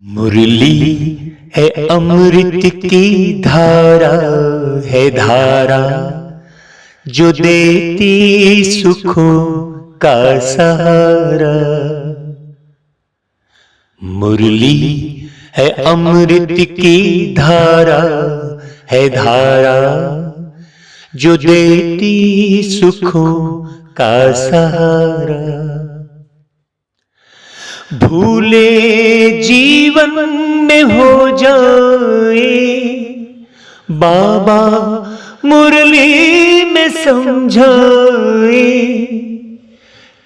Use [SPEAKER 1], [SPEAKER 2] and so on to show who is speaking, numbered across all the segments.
[SPEAKER 1] मुरली है अमृत की धारा, है धारा जो देती सुखों का सहारा। मुरली है अमृत की धारा, है धारा जो देती सुखों का सहारा। भूले जीवन में हो जाए बाबा मुरली में समझाए,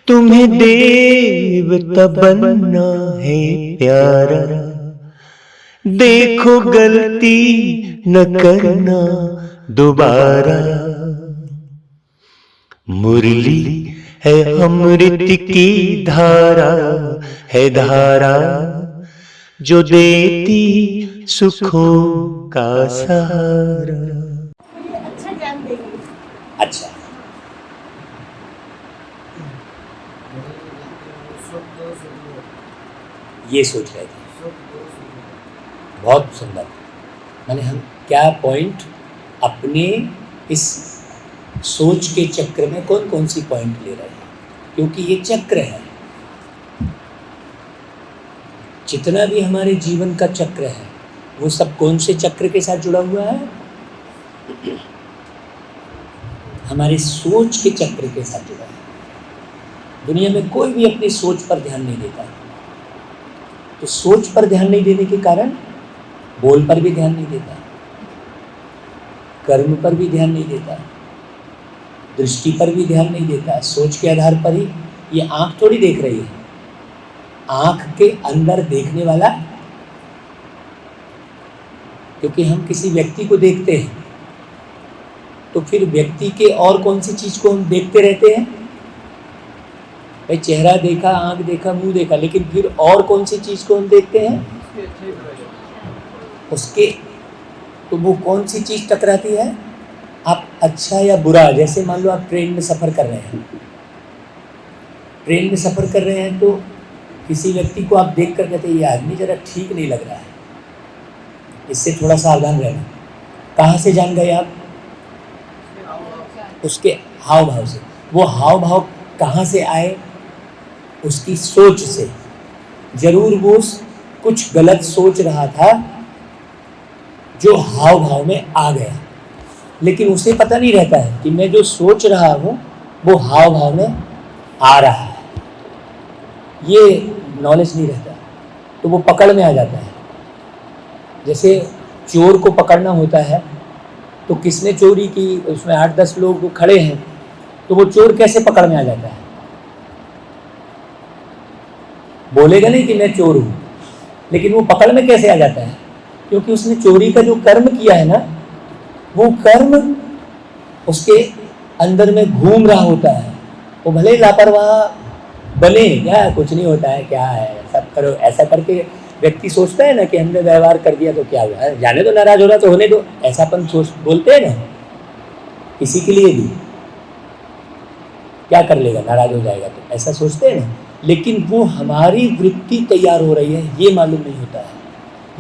[SPEAKER 1] तुम्हें देवता बनना है प्यारा, देखो गलती न करना दोबारा। मुरली है अमृत की धारा, है धारा जो देती सुखों का सहारा।
[SPEAKER 2] अच्छा ज्ञान देगी।
[SPEAKER 3] अच्छा, ये सोच रहे थे, बहुत सुंदर। मैंने हम क्या पॉइंट अपने इस सोच के चक्र में कौन कौन सी पॉइंट ले रहे हैं, क्योंकि ये चक्र है। जितना भी हमारे जीवन का चक्र है वो सब कौन से चक्र के साथ जुड़ा हुआ है? हमारे सोच के चक्र के साथ जुड़ा है। दुनिया में कोई भी अपनी सोच पर ध्यान नहीं देता, तो सोच पर ध्यान नहीं देने के कारण बोल पर भी ध्यान नहीं देता, कर्म पर भी ध्यान नहीं देता, दृष्टि पर भी ध्यान नहीं देता। सोच के आधार पर ही ये आँख थोड़ी देख रही है, आँख के अंदर देखने वाला, क्योंकि हम किसी व्यक्ति को देखते हैं तो फिर व्यक्ति के और कौन सी चीज़ को हम देखते रहते हैं? भाई चेहरा देखा, आँख देखा, मुंह देखा, लेकिन फिर और कौन सी चीज़ को हम देखते हैं? उसके, तो वो कौन सी चीज़ टकराती है? आप अच्छा या बुरा, जैसे मान लो आप ट्रेन में सफ़र कर रहे हैं, ट्रेन में सफ़र कर रहे हैं तो किसी व्यक्ति को आप देख कर कहते हैं ये आदमी ज़रा ठीक नहीं लग रहा है, इससे थोड़ा सावधान रहना। कहाँ से जान गए आप? उसके हाव भाव से। वो हाव भाव कहाँ से आए? उसकी सोच से। जरूर वो कुछ गलत सोच रहा था जो हाव भाव में आ गया, लेकिन उसे पता नहीं रहता है कि मैं जो सोच रहा हूँ वो हाव भाव में आ रहा है, ये नॉलेज नहीं रहता, तो वो पकड़ में आ जाता है। जैसे चोर को पकड़ना होता है तो किसने चोरी की, उसमें 8-10 लोग खड़े हैं, तो वो चोर कैसे पकड़ में आ जाता है? बोलेगा नहीं कि मैं चोर हूँ, लेकिन वो पकड़ में कैसे आ जाता है? क्योंकि उसने चोरी का जो कर्म किया है ना, वो कर्म उसके अंदर में घूम रहा होता है। वो भले लापरवाह बने, क्या कुछ नहीं होता है, क्या है, सब करो, ऐसा करके व्यक्ति सोचता है ना कि हमने व्यवहार कर दिया तो क्या हुआ है, जाने दो, नाराज हो रहा तो होने दो, ऐसा अपन सोच बोलते हैं ना किसी के लिए भी, क्या कर लेगा, नाराज हो जाएगा, तो ऐसा सोचते हैं ना। लेकिन वो हमारी वृत्ति तैयार हो रही है, ये मालूम नहीं होता है।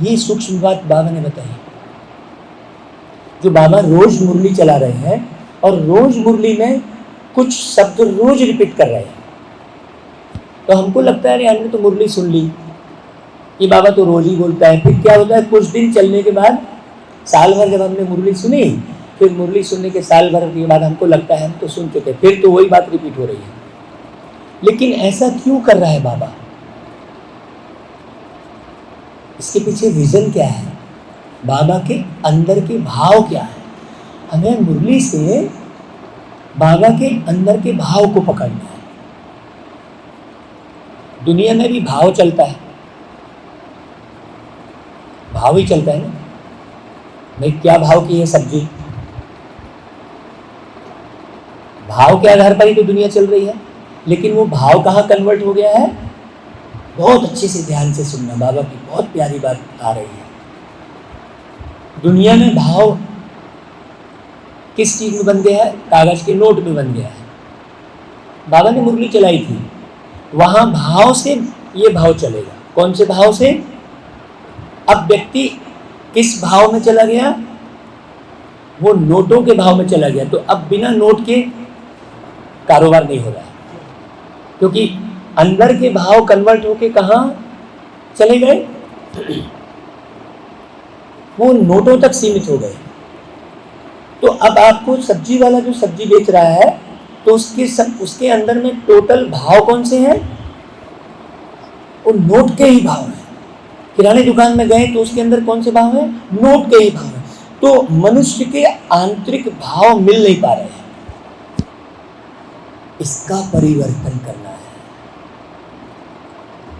[SPEAKER 3] ये सूक्ष्म बात बाबा ने बताई। जो बाबा रोज मुरली चला रहे हैं और रोज मुरली में कुछ शब्द रोज रिपीट कर रहे हैं, तो हमको लगता है अरे हमने तो मुरली सुन ली, ये बाबा तो रोज ही बोलता है। फिर क्या होता है, कुछ दिन चलने के बाद, साल भर जब हमने मुरली सुनी, फिर मुरली सुनने के साल भर के बाद हमको लगता है हम तो सुन चुके, फिर तो वही बात रिपीट हो रही है। लेकिन ऐसा क्यों कर रहा है बाबा? इसके पीछे विजन क्या है? बाबा के अंदर के भाव क्या है? हमें मुरली से बाबा के अंदर के भाव को पकड़ना है। दुनिया में भी भाव चलता है, भाव ही चलता है ना भाई, क्या भाव की है सब्जी, भाव के आधार पर ही तो दुनिया चल रही है। लेकिन वो भाव कहाँ कन्वर्ट हो गया है? बहुत अच्छे से ध्यान से सुनना, बाबा की बहुत प्यारी बात आ रही है। दुनिया में भाव किस चीज़ में बन गया है? कागज के नोट में बन गया है। बाबा ने मुरली चलाई थी, वहाँ भाव से ये भाव चलेगा। कौन से भाव से? अब व्यक्ति किस भाव में चला गया? वो नोटों के भाव में चला गया। तो अब बिना नोट के कारोबार नहीं हो रहा, क्योंकि अंदर के भाव कन्वर्ट होके कहाँ चले गए? वो नोटों तक सीमित हो गए। तो अब आपको सब्जी वाला जो सब्जी बेच रहा है, तो उसके अंदर में टोटल भाव कौन से हैं? वो नोट के ही भाव हैं। किराने दुकान में गए तो उसके अंदर कौन से भाव हैं? नोट के ही भाव हैं। तो मनुष्य के आंतरिक भाव मिल नहीं पा रहे हैं। इसका परिवर्तन करना है।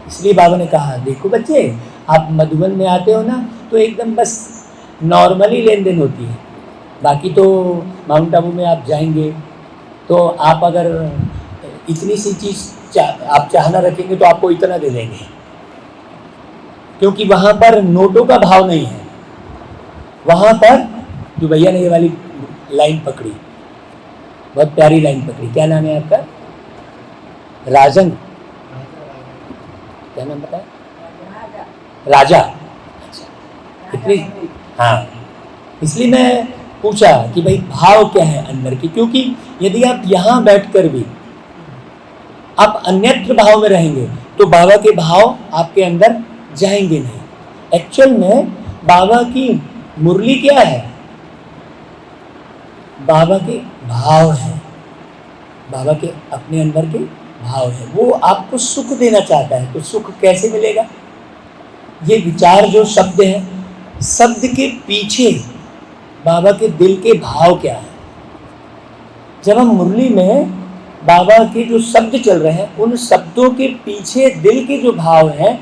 [SPEAKER 3] इसलिए बाबा ने कहा, देखो बच्चे, आप मधुबन में आते हो ना, तो एकदम बस नॉर्मली लेन देन होती है। बाकी तो माउंट आबू में आप जाएंगे तो आप अगर इतनी सी चीज़ आप चाहना रखेंगे तो आपको इतना दे देंगे, क्योंकि वहाँ पर नोटों का भाव नहीं है। वहाँ पर जो भैया ने ये वाली लाइन पकड़ी, बहुत प्यारी लाइन पकड़ी। क्या नाम है आपका? राजन, क्या नाम बताया? राजा। अच्छा, कितनी? हाँ, इसलिए मैं पूछा कि भाई भाव क्या है अंदर की, क्योंकि यदि आप यहाँ बैठकर भी आप अन्यत्र भाव में रहेंगे तो बाबा के भाव आपके अंदर जाएंगे नहीं। एक्चुअल में बाबा की मुरली क्या है? बाबा के भाव है, बाबा के अपने अंदर के भाव है। वो आपको सुख देना चाहता है, तो सुख कैसे मिलेगा? ये विचार जो शब्द है, शब्द के पीछे बाबा के दिल के भाव क्या है? जब हम मुरली में बाबा के जो शब्द चल रहे हैं, उन शब्दों के पीछे दिल के जो भाव हैं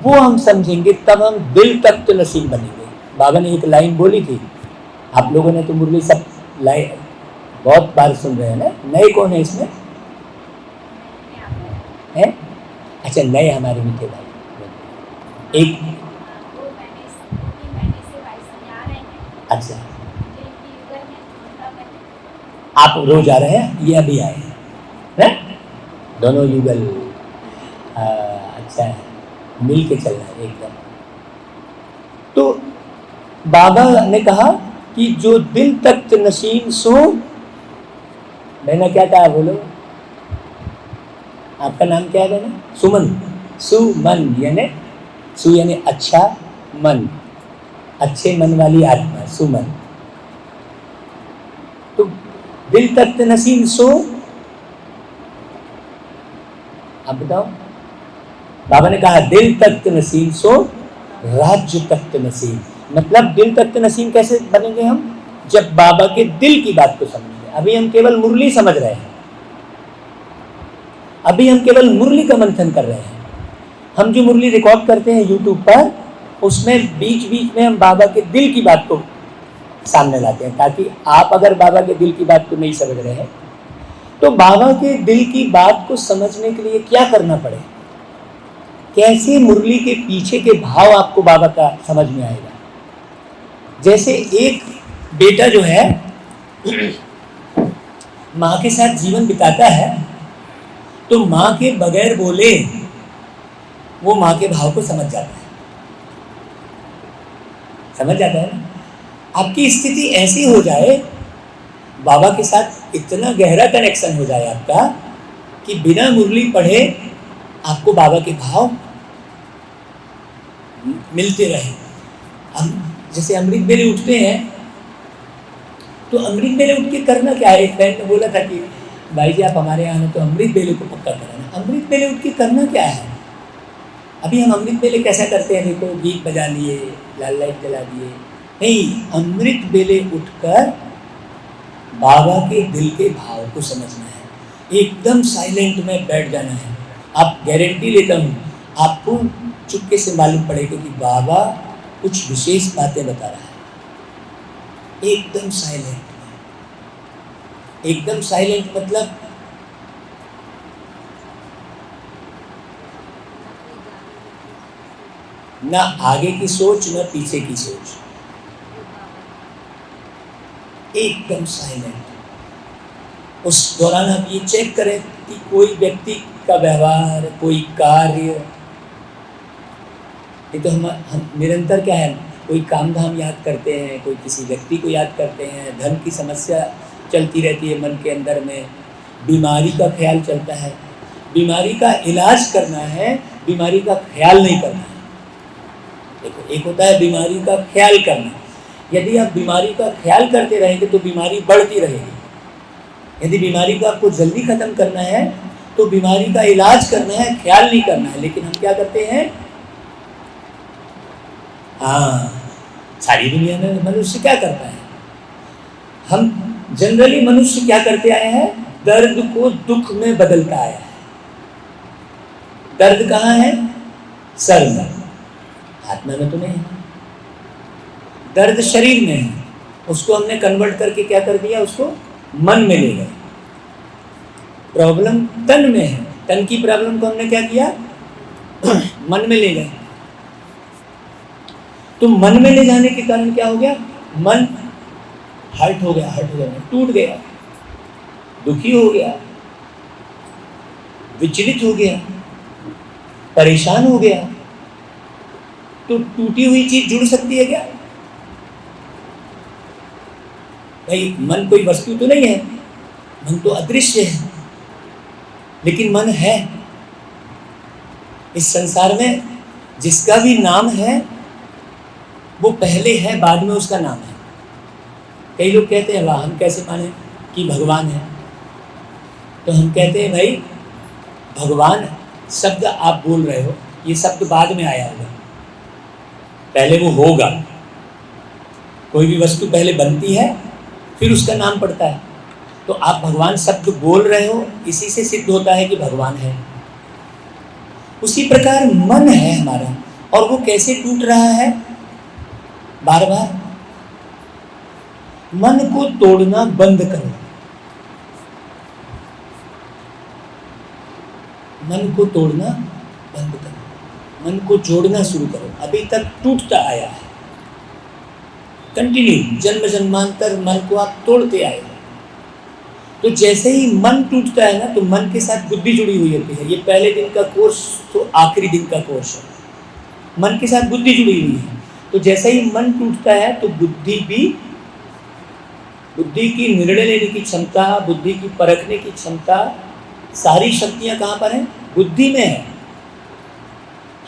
[SPEAKER 3] वो हम समझेंगे, तब हम दिल तख्त नसीब बनेंगे। बाबा ने एक लाइन बोली थी, आप लोगों ने तो मुरली सब लाइन बहुत बार सुन रहे हैं ना। नए कौन है इसमें? है? अच्छा, नए हमारे मीठे भाई। एक अच्छा, आप रोज आ रहे हैं? ये अभी आए हैं, दोनों युगल। अच्छा है, मिल के चल रहा है एकदम। तो बाबा ने कहा कि जो दिल तख्त नशीन सो, मैंने क्या कहा बोलो? आपका नाम क्या है बहना? सुमन। सुमन यानी सु यानी अच्छा, मन अच्छे मन वाली आत्मा, सुमन। तो दिल तख्त नसीम सो, आप बताओ। बाबा ने कहा दिल तख्त नसीम सो राज्य तख्त नसीम। मतलब दिल तख्त नसीम कैसे बनेंगे हम? जब बाबा के दिल की बात को समझेंगे। अभी हम केवल मुरली समझ रहे हैं, अभी हम केवल मुरली का मंथन कर रहे हैं। हम जो मुरली रिकॉर्ड करते हैं यूट्यूब पर, उसमें बीच बीच में हम बाबा के दिल की बात को सामने लाते हैं, ताकि आप अगर बाबा के दिल की बात को नहीं समझ रहे हैं तो बाबा के दिल की बात को समझने के लिए क्या करना पड़े, कैसे मुरली के पीछे के भाव आपको बाबा का समझ में आएगा। जैसे एक बेटा जो है माँ के साथ जीवन बिताता है, तो माँ के बगैर बोले वो माँ के भाव को समझ जाता है, समझ जाता है ना। आपकी स्थिति ऐसी हो जाए, बाबा के साथ इतना गहरा कनेक्शन हो जाए आपका कि बिना मुरली पढ़े आपको बाबा के भाव मिलते रहे। हम जैसे अमृत बेले उठते हैं, तो अमृत बेले उठ के करना क्या है? एक फ्रेंड ने बोला था कि भाई जी आप हमारे यहाँ तो अमृत बेले को पक्का कराना। अमृत बेले उठ के करना क्या है? अभी हम अमृत बेले कैसा करते हैं? देखो, गीत बजा लिए, लाल लाइट जला दिए। नहीं, अमृत बेले उठकर बाबा के दिल के भाव को समझना है। एकदम साइलेंट में बैठ जाना है। आप गारंटी लेता हूँ आपको चुपके से मालूम पड़ेगा कि बाबा कुछ विशेष बातें बता रहा है। एकदम साइलेंट, एकदम साइलेंट मतलब ना आगे की सोच ना पीछे की सोच, एकदम साइलेंट। उस दौरान आप ये चेक करें कि कोई व्यक्ति का व्यवहार, कोई कार्य ये तो हम निरंतर क्या है, कोई काम धाम याद करते हैं, कोई किसी व्यक्ति को याद करते हैं, धन की समस्या चलती रहती है मन के अंदर में, बीमारी का ख्याल चलता है। बीमारी का इलाज करना है, बीमारी का ख्याल नहीं करना है। देखो, एक होता है बीमारी का ख्याल करना। यदि आप बीमारी का ख्याल करते रहेंगे तो बीमारी बढ़ती रहेगी। यदि बीमारी को आपको जल्दी खत्म करना है तो बीमारी का इलाज करना है, ख्याल नहीं करना है। लेकिन हम क्या करते हैं, हाँ, सारी दुनिया में मनुष्य क्या करता है, हम जनरली मनुष्य क्या करते आए हैं, दर्द को दुख में बदलता आया है। दर्द कहाँ है, सर में, आत्मा में तो नहीं है। दर्द शरीर में है, उसको हमने कन्वर्ट करके क्या कर दिया, उसको मन में ले गए। प्रॉब्लम तन में है, तन की प्रॉब्लम को हमने क्या किया, मन में ले गए। तो मन में ले जाने के कारण क्या हो गया, मन हर्ट हो गया, टूट गया, दुखी हो गया, विचलित हो गया, परेशान हो गया। तो टूटी हुई चीज जुड़ सकती है क्या भाई? मन कोई वस्तु तो नहीं है, मन तो अदृश्य है, लेकिन मन है। इस संसार में जिसका भी नाम है वो पहले है, बाद में उसका नाम है। कई लोग कहते हैं वाह, हम कैसे माने कि भगवान है? तो हम कहते हैं भाई, भगवान शब्द आप बोल रहे हो, ये शब्द बाद में आया होगा, पहले वो होगा। कोई भी वस्तु पहले बनती है, फिर उसका नाम पड़ता है। तो आप भगवान शब्द बोल रहे हो, इसी से सिद्ध होता है कि भगवान है। उसी प्रकार मन है हमारा, और वो कैसे टूट रहा है, बार बार। मन को तोड़ना बंद करो, मन को तोड़ना बंद करो, मन को जोड़ना शुरू करो। अभी तक टूटता आया है, कंटिन्यू, जन्म जन्मांतर मन को आप तोड़ते आए हो। तो जैसे ही मन टूटता है ना, तो मन के साथ बुद्धि जुड़ी हुई होती है। ये पहले दिन का कोर्स तो आखिरी दिन का कोर्स है, मन के साथ बुद्धि जुड़ी हुई है। तो जैसे ही मन टूटता है तो बुद्धि भी, बुद्धि की निर्णय लेने की क्षमता, बुद्धि की परखने की क्षमता, सारी शक्तियां कहाँ पर हैं, बुद्धि में है।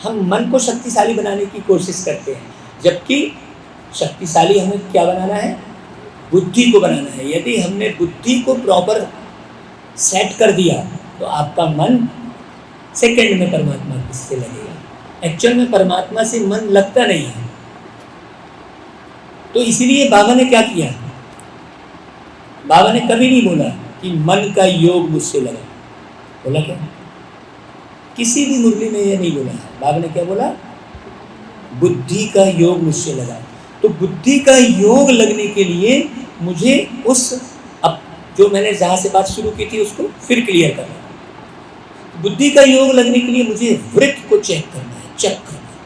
[SPEAKER 3] हम मन को शक्तिशाली बनाने की कोशिश करते हैं, जबकि शक्तिशाली हमें क्या बनाना है, बुद्धि को बनाना है। यदि हमने बुद्धि को प्रॉपर सेट कर दिया तो आपका मन सेकंड में परमात्मा से लगेगा। एक्चुअल में परमात्मा से मन लगता नहीं है। तो इसीलिए बाबा ने क्या किया, बाबा ने कभी नहीं बोला कि मन का योग मुझसे लगा। बोला क्या? किसी भी मुरली में यह नहीं बोला है। बाबा ने क्या बोला, बुद्धि का योग मुझसे लगा। तो बुद्धि का योग लगने के लिए मुझे उस, अब जो मैंने जहाँ से बात शुरू की थी उसको फिर क्लियर करना। बुद्धि का योग लगने के लिए मुझे वृत्त को चेक करना है, चेक करना है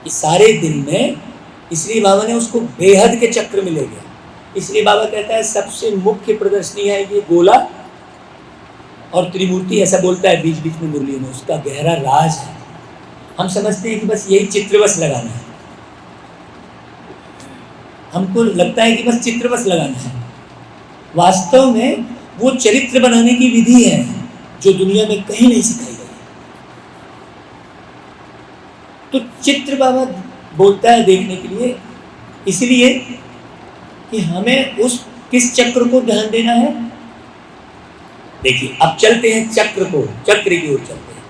[SPEAKER 3] कि सारे दिन में। इसलिए बाबा ने उसको बेहद के चक्र में ले गया। इसलिए बाबा कहता है सबसे मुख्य प्रदर्शनी है ये गोला और त्रिमूर्ति। ऐसा बोलता है बीच बीच में मुरली में, उसका गहरा राज है। हम समझते हैं कि बस यही चित्र बस लगाना है, हमको लगता है कि बस चित्र बस लगाना है। वास्तव में वो चरित्र बनाने की विधि है जो दुनिया में कहीं नहीं सिखाई गई। तो चित्र बाबा बोलता है देखने के लिए, इसलिए कि हमें उस किस चक्र को ध्यान देना है। देखिए अब चलते हैं चक्र की ओर चलते हैं।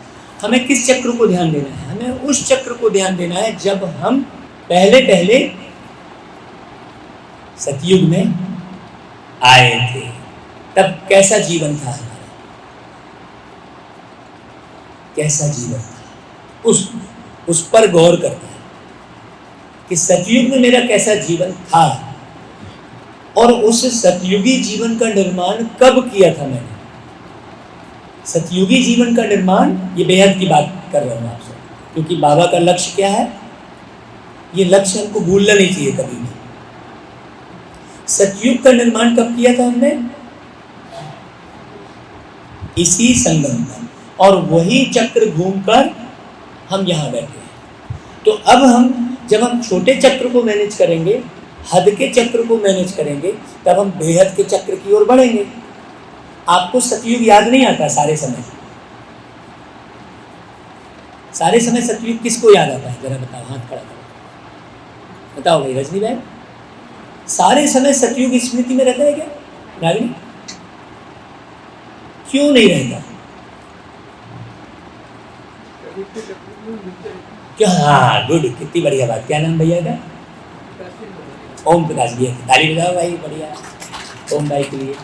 [SPEAKER 3] हमें किस चक्र को ध्यान देना है? हमें उस चक्र को ध्यान देना है जब हम पहले सतयुग में आए थे, तब कैसा जीवन था हमारा, कैसा जीवन था, उस पर गौर करना है कि सतयुग में मेरा कैसा जीवन था और उस सतयुगी जीवन का निर्माण कब किया था मैंने। सतयुगी जीवन का निर्माण, ये बेहद की बात कर रहा हूँ आपसे, क्योंकि बाबा का लक्ष्य क्या है, ये लक्ष्य हमको भूलना नहीं चाहिए कभी भी। सतयुग का निर्माण कब किया था हमने? इसी संगम पर, और वही चक्र घूमकर हम यहाँ बैठे हैं। तो अब जब हम छोटे चक्र को मैनेज करेंगे, हद के चक्र को मैनेज करेंगे, तब हम बेहद के चक्र की ओर बढ़ेंगे। आपको सतयुग याद नहीं आता सारे समय? सारे समय सतयुग किसको याद आता है? जरा बताओ, हाथ खड़ा करो, बताओ भाई रजनी बहन, सारे समय सतयुग स्मृति में रहता है क्या नागरिक? क्यों नहीं रहता? क्या? हाँ, गुड, कितनी बढ़िया बात। क्या नाम भैया का? ओम प्रकाश भैया। ताली बजाओ भाई, बढ़िया ओम भाई के लिए।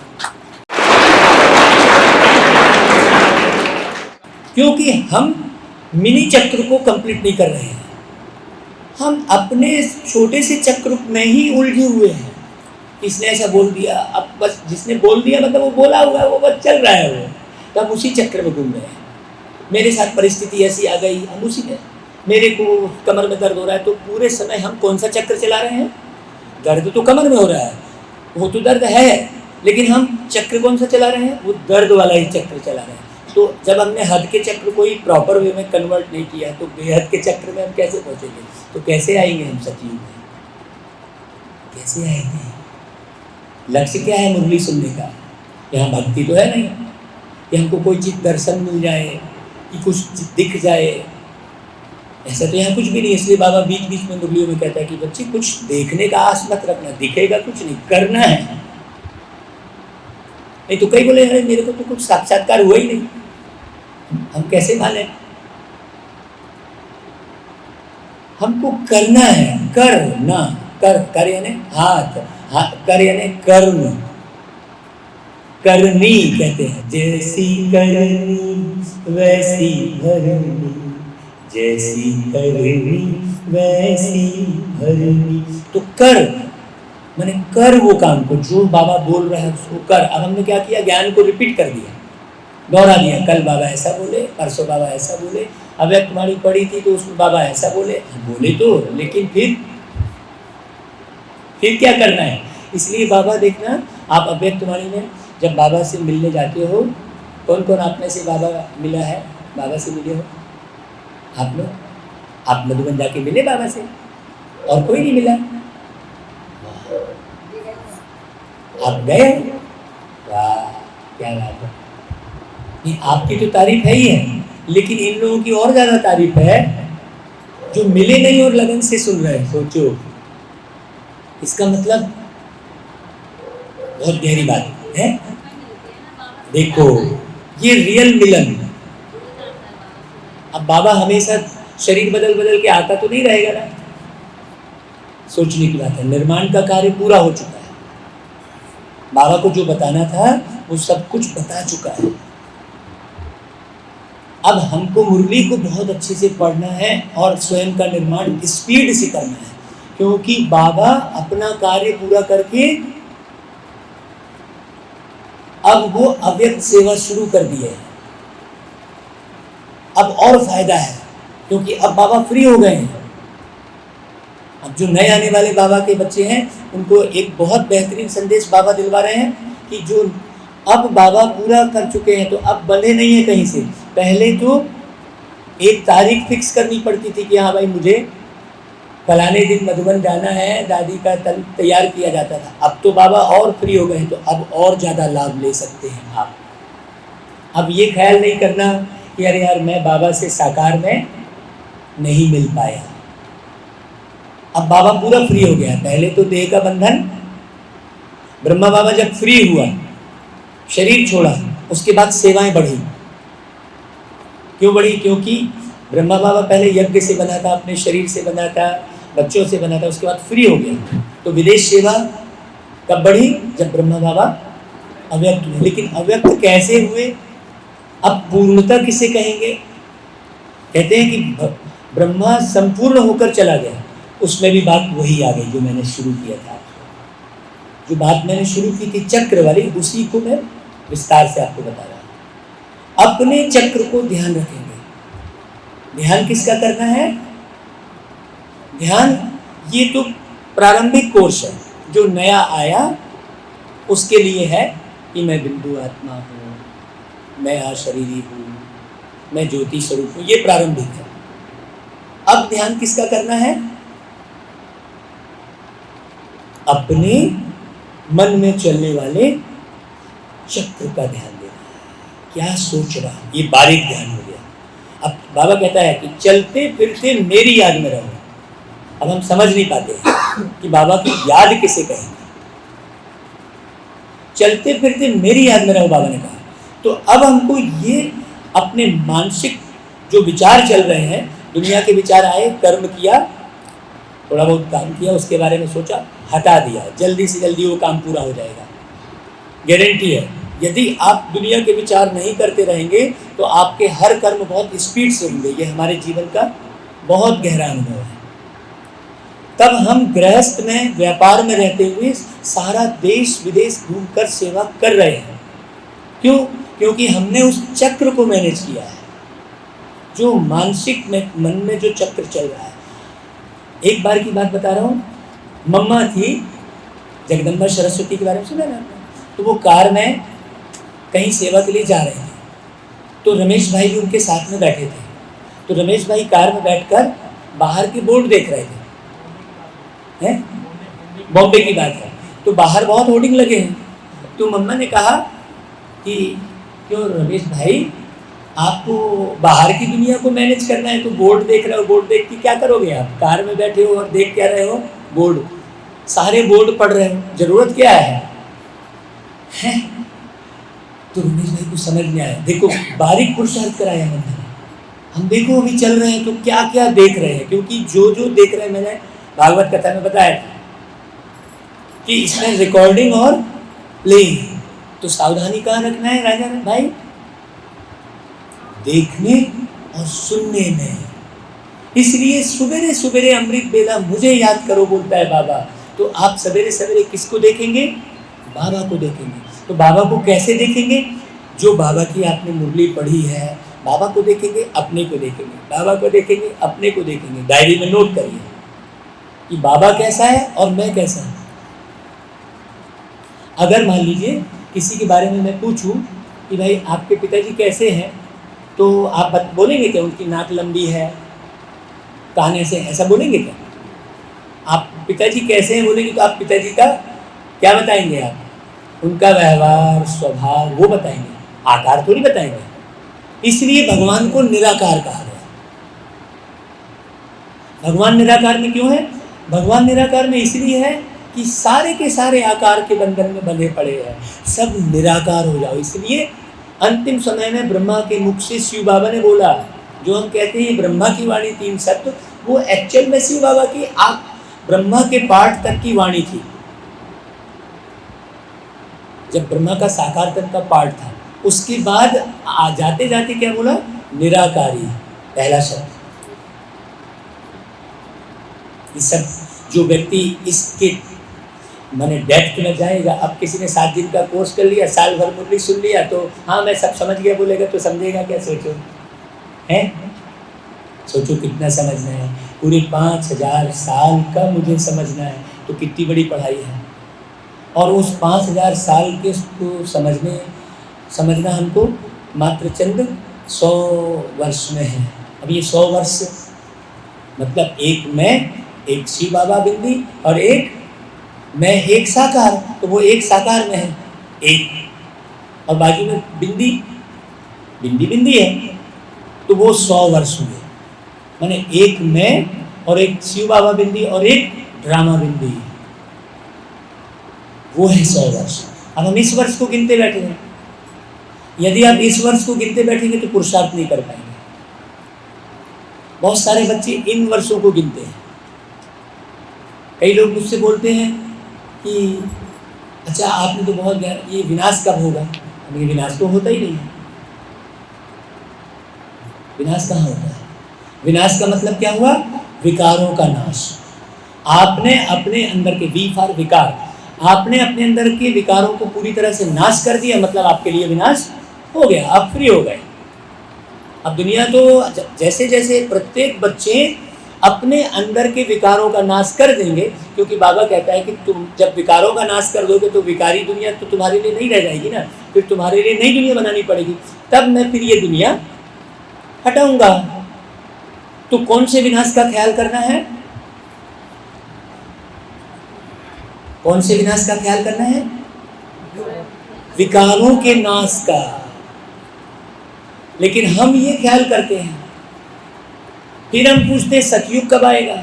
[SPEAKER 3] क्योंकि हम मिनी चक्र को कंप्लीट नहीं कर रहे हैं, हम अपने छोटे से चक्र में ही उलझे हुए हैं। किसने ऐसा बोल दिया, अब बस जिसने बोल दिया मतलब वो बोला हुआ है, वो बस चल रहा है, वो तो हम उसी चक्र में घूम रहे हैं। मेरे साथ परिस्थिति ऐसी आ गई, हम उसी में, मेरे को कमर में दर्द हो रहा है, तो पूरे समय हम कौन सा चक्र चला रहे हैं? दर्द तो कमर में हो रहा है, वो तो दर्द है, लेकिन हम चक्र कौन सा चला रहे हैं? वो दर्द वाला ही चक्र चला रहे हैं। तो जब हमने हद के चक्र को ही प्रॉपर वे में कन्वर्ट नहीं किया, तो बेहद के चक्र में हम कैसे पहुँचेंगे? तो कैसे आएंगे हम सतयुग में? कैसे आएंगे? लक्ष्य क्या है मुरली सुनने का? यहाँ भक्ति तो है नहीं कि हमको कोई चीज़ दर्शन मिल जाए, कि कुछ दिख जाए, ऐसा तो यहाँ कुछ भी नहीं। इसलिए बाबा बीच बीच में मुरलियों में कहता है कि बच्चे कुछ देखने का आस मत रखना, दिखेगा कुछ नहीं, करना है। नहीं तो कई बोले अरे मेरे को तो कुछ साक्षात्कार हुआ ही नहीं, हम कैसे माने? हमको करना है, करना, कर यानी हाथ, कर यानी कर्म, करनी कहते हैं। जैसी करनी वैसी भरनी, जैसी करनी वैसी भरनी। तो कर मैंने कर वो काम को, जो बाबा बोल रहे हैं उसको कर। अब हमने क्या किया? ज्ञान को रिपीट कर दिया, दोहरा दिया। कल बाबा ऐसा बोले, परसों बाबा ऐसा बोले, अव्यक्त वाणी पढ़ी थी तो उसमें बाबा ऐसा बोले तो, लेकिन फिर क्या करना है? इसलिए बाबा देखना, आप अव्यक्त वाणी में जब बाबा से मिलने जाते हो, कौन कौन आप में से बाबा मिला है? बाबा से मिले हो आप लोग? आप मधुबन जाके मिले बाबा से? और कोई नहीं मिला? आप गए? वाह, क्या बात है। नहीं, आपकी तो तारीफ है ही है, लेकिन इन लोगों की और ज़्यादा तारीफ है जो मिले नहीं और लगन से सुन रहे हैं। सोचो, इसका मतलब बहुत गहरी बात है। देखो, ये रियल मिलन। अब बाबा हमेशा शरीर बदल बदल के आता तो नहीं रहेगा ना, सोचने की बात है। निर्माण का कार्य पूरा हो चुका है, बाबा को जो बताना था वो सब कुछ बता चुका है। अब हमको मुरली को बहुत अच्छे से पढ़ना है और स्वयं का निर्माण स्पीड से करना है, क्योंकि बाबा अपना कार्य पूरा करके अब वो अव्यक्त सेवा शुरू कर दी है। अब और फायदा है, क्योंकि अब बाबा फ्री हो गए हैं। अब जो नए आने वाले बाबा के बच्चे हैं उनको एक बहुत बेहतरीन संदेश बाबा दिलवा रहे हैं कि जो अब बाबा पूरा कर चुके हैं तो अब बंधे नहीं है कहीं से। पहले तो एक तारीख फिक्स करनी पड़ती थी कि हाँ भाई मुझे फलाने दिन मधुबन जाना है, दादी का तन तैयार किया जाता था। अब तो बाबा और फ्री हो गए हैं, तो अब और ज़्यादा लाभ ले सकते हैं आप। अब ये ख्याल नहीं करना कि अरे यार मैं बाबा से साकार में नहीं मिल पाया। अब बाबा पूरा फ्री हो गया। पहले तो देह का बंधन, ब्रह्मा बाबा जब फ्री हुआ, शरीर छोड़ा, उसके बाद सेवाएं बढ़ी। क्यों बढ़ी? क्योंकि ब्रह्मा बाबा पहले यज्ञ से बना था, अपने शरीर से बना था, बच्चों से बना था, उसके बाद फ्री हो गया। तो विदेश सेवा कब बढ़ी? जब ब्रह्मा बाबा अव्यक्त हुए। लेकिन अव्यक्त कैसे हुए? अब पूर्णता किसे कहेंगे? कहते हैं कि ब्रह्मा संपूर्ण होकर चला गया। उसमें भी बात वही आ गई जो मैंने शुरू किया था। जो बात मैंने शुरू की थी चक्र वाली, उसी को मैं विस्तार से आपको बता रहा हूँ। अपने चक्र को ध्यान रखेंगे। ध्यान किसका करना है? ध्यान ये तो प्रारंभिक कोर्स है, जो नया आया उसके लिए है कि मैं बिंदु आत्मा हूँ, मैं अशरीरी हूँ, मैं ज्योति स्वरूप हूँ। ये प्रारंभिक है। अब ध्यान किसका करना है? अपने मन में चलने वाले चक्र का ध्यान देना, क्या सोच रहा, ये बारीक ध्यान हो गया। अब बाबा कहता है कि चलते फिरते मेरी याद में रहो। अब हम समझ नहीं पाते कि बाबा की याद किसे कहेंगे। चलते फिरते मेरी याद में रहो बाबा ने कहा। तो अब हमको ये अपने मानसिक जो विचार चल रहे हैं, दुनिया के विचार आए, कर्म किया, थोड़ा बहुत काम किया, उसके बारे में सोचा, हटा दिया, जल्दी से जल्दी वो काम पूरा हो जाएगा। गारंटी है, यदि आप दुनिया के विचार नहीं करते रहेंगे तो आपके हर कर्म बहुत स्पीड से होंगे। ये हमारे जीवन का बहुत गहरा अनुभव है। तब हम गृहस्थ में, व्यापार में रहते हुए सारा देश विदेश घूमकर सेवा कर रहे हैं। क्यों? क्योंकि हमने उस चक्र को मैनेज किया है, जो मानसिक में, मन में जो चक्र चल रहा है। एक बार की बात बता रहा हूँ, मम्मा थी, जगदम्बा सरस्वती के बारे में सुना ना, तो वो कार में कहीं सेवा के लिए जा रहे थे, तो रमेश भाई भी उनके साथ में बैठे थे। तो रमेश भाई कार में बैठकर बाहर के बोर्ड देख रहे थे, हैं, बॉम्बे की बात है। तो बाहर बहुत होर्डिंग लगे हैं। तो मम्मा ने कहा कि क्यों रमेश भाई, आपको बाहर की दुनिया को मैनेज करना है तो बोर्ड देख रहे हो, बोर्ड देख के क्या करोगे? आप कार में बैठे हो और देख क्या रहे हो? बोर्ड, सारे बोर्ड पढ़ रहे हो, जरूरत क्या है? तो रमेश भाई को समझ नहीं आया। देखो, बारीक पुरुषार्थ कराया मैंने। हम देखो अभी चल रहे हैं तो क्या क्या देख रहे हैं, क्योंकि जो जो देख रहे हैं, मैंने भागवत कथा में बताया था कि इसमें रिकॉर्डिंग और प्लेइंग, तो सावधानी कहाँ रखना है राजा भाई? देखने और सुनने में। इसलिए सवेरे सवेरे अमृत बेला मुझे याद करो बोलता है बाबा। तो आप सवेरे सवेरे किसको देखेंगे? बाबा को देखेंगे। तो बाबा को कैसे देखेंगे? जो बाबा की आपने मुरली पढ़ी है, बाबा को देखेंगे, अपने को देखेंगे, बाबा को देखेंगे, अपने को देखेंगे। डायरी में नोट करिए कि बाबा कैसा है और मैं कैसा हूँ। अगर मान लीजिए किसी के बारे में मैं पूछूं कि भाई आपके पिताजी कैसे हैं, तो आप बोलेंगे क्या उनकी नाक लंबी है, कान ऐसे, ऐसा बोलेंगे क्या? आप पिताजी कैसे हैं बोलेंगे तो आप पिताजी का क्या बताएंगे? आप उनका व्यवहार, स्वभाव, वो बताएंगे, आकार थोड़ी बताएंगे। इसलिए भगवान को निराकार कहा गया। भगवान निराकार में क्यों है? भगवान निराकार में इसलिए है कि सारे के सारे आकार के बंधन में बंधे पड़े हैं, सब निराकार हो जाओ। इसलिए अंतिम समय में ब्रह्मा के मुख से शिव बाबा ने बोला, जो हम कहते हैं ब्रह्मा की वाणी 3 शब्द, वो एक्चुअल में शिव बाबा की ब्रह्मा के पाठ तक की वाणी थी। जब ब्रह्मा का साकार तक का पाठ था, उसके बाद जाते जाते क्या बोला? निराकारी, पहला शब्द। ये सब जो व्यक्ति इसके मैंने डेप्थ में जाएगा, अब किसी ने 7 दिन का कोर्स कर लिया, साल भर मुरली सुन लिया, तो हाँ मैं सब समझ गया बोलेगा तो समझेगा क्या? सोचो, हैं? सोचो कितना समझना है। पूरे 5000 साल का मुझे समझना है, तो कितनी बड़ी पढ़ाई है। और उस 5000 साल के को समझना हमको मात्र चंद 100 वर्ष में है। अब ये 100 वर्ष मतलब एक मैं, एक शिव बाबा बिंदी और एक मैं, एक साकार, तो वो एक साकार में है एक, और बाजू में बिंदी बिंदी है, तो वो 100 वर्ष हुए। माने एक मैं और एक शिव बाबा बिंदी और एक ड्रामा बिंदी, वो है 100 वर्ष। अब हम इस वर्ष को गिनते बैठे हैं। यदि आप इस वर्ष को गिनते बैठेंगे तो पुरुषार्थ नहीं कर पाएंगे। बहुत सारे बच्चे इन वर्षों को गिनते हैं। कई लोग मुझसे बोलते हैं कि अच्छा आपने तो बहुत ये विनाश कब होगा? ये विनाश तो होता ही नहीं है। विनाश कहाँ होता है? विनाश का मतलब क्या हुआ? विकारों का नाश। आपने अपने अंदर के, वी फॉर विकार, आपने अपने अंदर के विकारों को पूरी तरह से नाश कर दिया, मतलब आपके लिए विनाश हो गया, आप फ्री हो गए। अब दुनिया तो जैसे जैसे प्रत्येक बच्चे अपने अंदर के विकारों का नाश कर देंगे, क्योंकि बाबा कहता है कि तुम जब विकारों का नाश कर दोगे तो विकारी दुनिया तो तुम्हारे लिए नहीं रह जाएगी ना, फिर तुम्हारे लिए नई दुनिया बनानी पड़ेगी। तब मैं फिर ये दुनिया हटाऊंगा। तो कौन से विनाश का ख्याल करना है? कौन से विनाश का ख्याल करना है? विकारों के नाश का। लेकिन हम ये ख्याल करते हैं, फिर हम पूछते हैं सतयुग कब आएगा?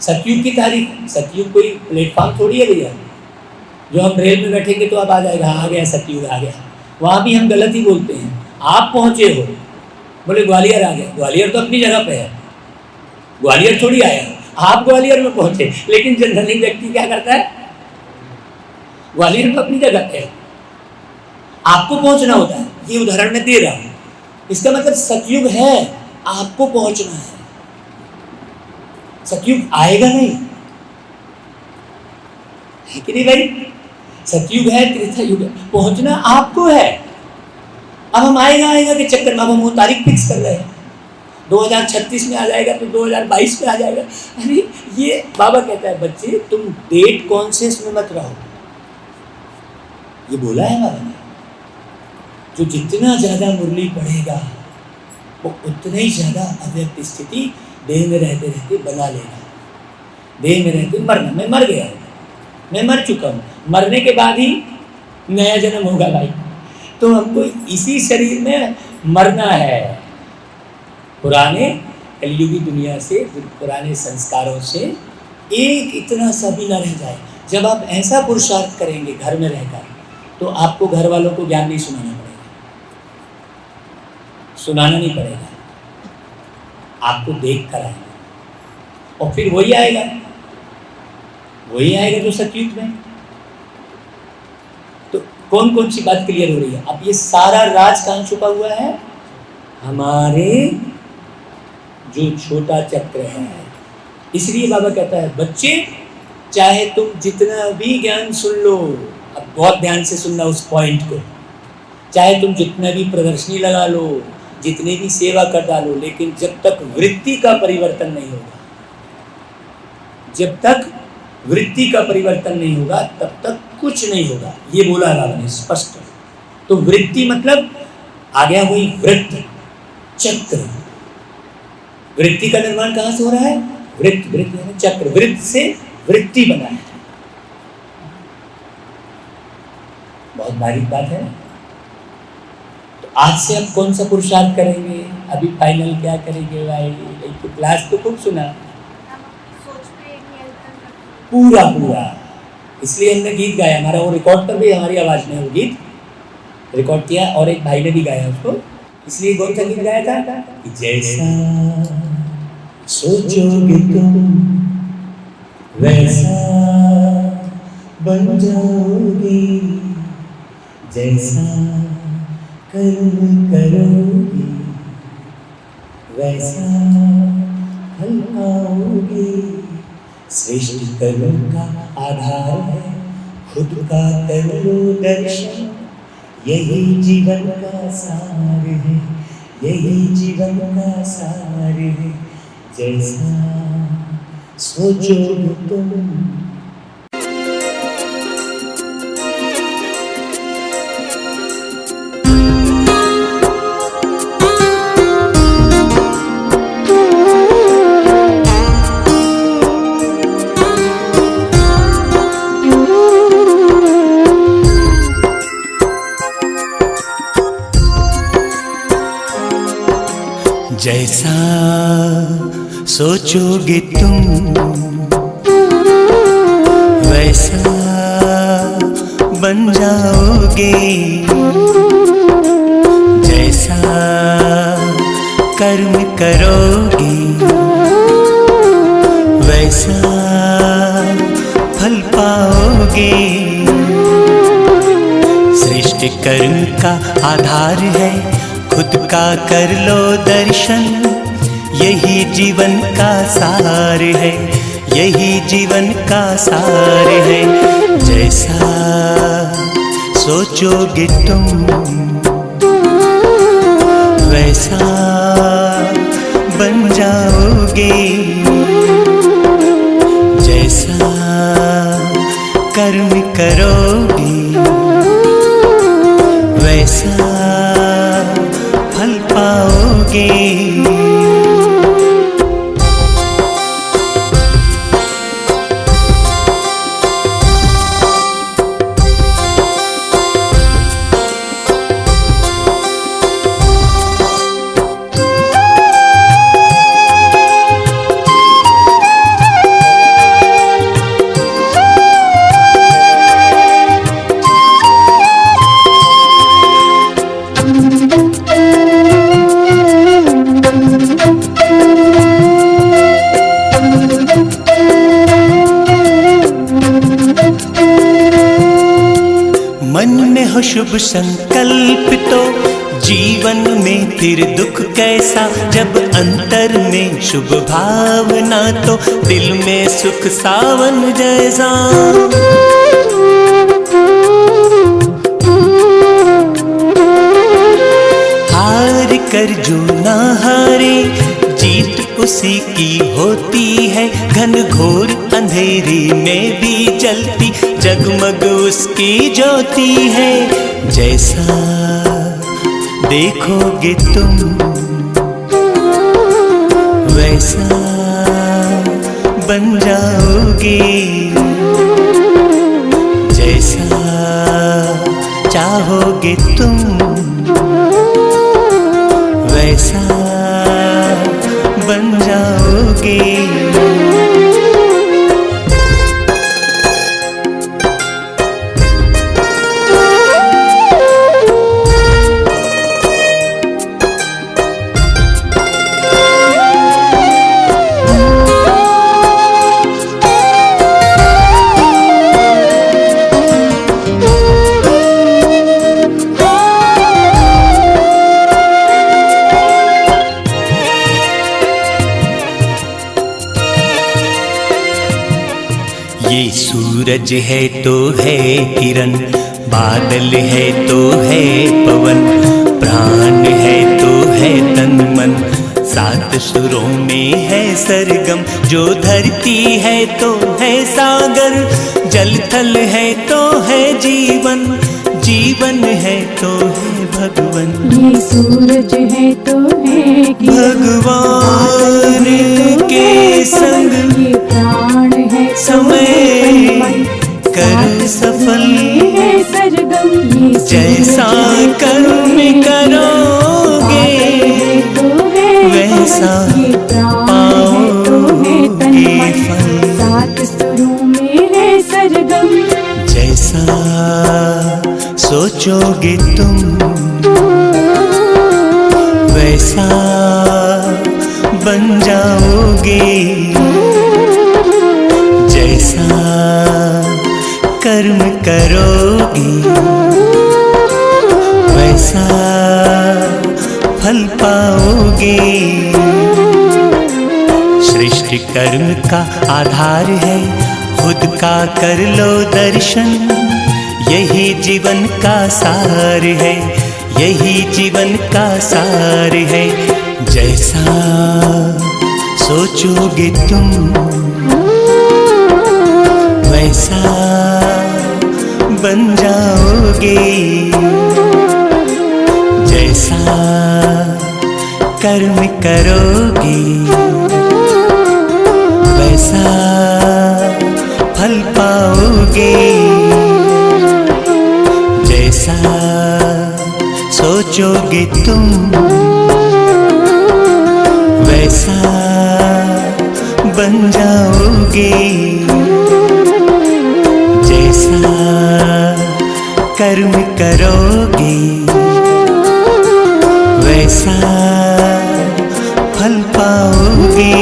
[SPEAKER 3] सतयुग की तारीख, सतयुग कोई प्लेटफॉर्म थोड़ी है भैया, जो हम रेल में बैठेंगे तो अब आ जाएगा, आ गया सतयुग आ गया। वहां भी हम गलत ही बोलते हैं। आप पहुंचे हो, बोले ग्वालियर आ गया, ग्वालियर तो अपनी जगह पे है, ग्वालियर थोड़ी आया, आप ग्वालियर में पहुंचे। लेकिन जनरली व्यक्ति क्या करता है, ग्वालियर तो अपनी जगह पे है, आपको पहुंचना होता है। ये उदाहरण मैं दे रहा हूं, इसका मतलब सतयुग है, आपको पहुंचना है। सतयुग आएगा नहीं है कि नहीं भाई? सतयुग है, त्रेता युग है, पहुंचना आपको है। अब हम आएगा के चक्कर में अब हम वो तारीख फिक्स कर रहे हैं, 2036 में आ जाएगा तो 2022 में आ जाएगा। अरे ये बाबा कहता है बच्चे तुम डेट कॉन्शियस में मत रहो। ये बोला है बाबा ने, जो जितना ज्यादा मुरली पढ़ेगा वो उतना ही ज्यादा अव्यक्त स्थिति देह में रहते रहते बना लेगा। देह में रहते मरना, मैं मर गया, मैं मर चुका हूँ, मरने के बाद ही नया जन्म होगा भाई। तो हमको इसी शरीर में मरना है। पुराने कलयुगी दुनिया से, पुराने संस्कारों से एक इतना सा भी न रह जाए। जब आप ऐसा पुरुषार्थ करेंगे घर में रहकर, तो आपको घर वालों को ज्ञान नहीं सुनाना पड़ेगा, सुनाना नहीं पड़ेगा, आपको देख कर आएगा। और फिर वही आएगा जो सतयुग में। तो कौन कौन सी बात क्लियर हो रही है? अब ये सारा राज कहाँ छुपा हुआ है? हमारे जो छोटा चक्र है। इसलिए बाबा कहता है बच्चे चाहे तुम जितना भी ज्ञान सुन लो, अब बहुत ध्यान से सुनना उस पॉइंट को, चाहे तुम जितना भी प्रदर्शनी लगा लो, जितनी भी सेवा कर डालो, लेकिन जब तक वृत्ति का परिवर्तन नहीं होगा, जब तक वृत्ति का परिवर्तन नहीं होगा तब तक कुछ नहीं होगा। ये बोला बाबा ने स्पष्ट। तो वृत्ति मतलब आ गया वही वृत्त चक्र। वृत्ति का निर्माण कहां से हो रहा है? वृत्त, वृत्त यानी चक्र, वृत्त से वृत्ति बना है। बहुत बारीक बात है। तो आज से अब कौन सा पुरुषार्थ करेंगे? अभी फाइनल क्या करेंगे भाई? तो क्लास तो खूब सुना, पूरा पूरा, इसलिए हमने गीत गाया। हमारा वो रिकॉर्ड पर भी हमारी आवाज में वो गीत रिकॉर्ड किया, और एक भाई ने भी गाया उसको। इसलिए कौन सा गीत गाया था कि जैसा सोचोगे तुम वैसा बन जाओगे, जैसा कर्म करोगे वैसा फल पाओगे। श्रेष्ठ कर्म का आधार है खुद का कर लो दर्शन, यही जीवन का सार है, यही जीवन का सार है। जैसा सोचोगे तुम।
[SPEAKER 1] जैसा सोचोगे तुम वैसा बन जाओगे, जैसा कर्म करोगे वैसा फल पाओगे। श्रेष्ठ कर्म का आधार है खुद का कर लो दर्शन, यही जीवन का सार है, यही जीवन का सार है। जैसा सोचोगे तुम वैसा बन जाओगे, जैसा कर्म करोगे वैसा फल पाओगे। शुभ संकल्प तो जीवन में फिर दुख कैसा, जब अंतर में शुभ भावना तो दिल में सुख सावन जैसा। हार कर जो ना हारे जीत उसी की होती है, घन घोर अंधेरे में भी जलती जगमग उसकी ज्योति है। जैसा देखोगे तुम वैसा बन जाओगे, जैसा चाहोगे तुम वैसा बन जाओगे। ये सूरज है तो है किरण, बादल है तो है पवन, प्राण है तो है तन मन, सात सुरों में है सरगम। जो धरती है तो है सागर, जल थल है तो है जीवन, जीवन है तो है भगवन।
[SPEAKER 2] ये सूरज है तो है
[SPEAKER 1] भगवान के संग
[SPEAKER 2] ये प्राण है
[SPEAKER 1] समय कर सफल,
[SPEAKER 2] है सरगम। ये
[SPEAKER 1] जैसा कर्म करोगे वैसा पाओगे फल।
[SPEAKER 2] सात सुरों में है सरगम,
[SPEAKER 1] जैसा सोचोगे तुम वैसा बन जाओगे, जैसा कर्म करोगे वैसा फल पाओगे। सृष्टि कर्म का आधार है, खुद का कर लो दर्शन, यही जीवन का सार है, यही जीवन का सार है। जैसा सोचोगे तुम वैसा बन जाओगे, जैसा कर्म करोगे वैसा फल पाओगे। जैसा सोचोगे तुम वैसा बन जाओगे, जैसा कर्म करोगे वैसा फल पाओगे।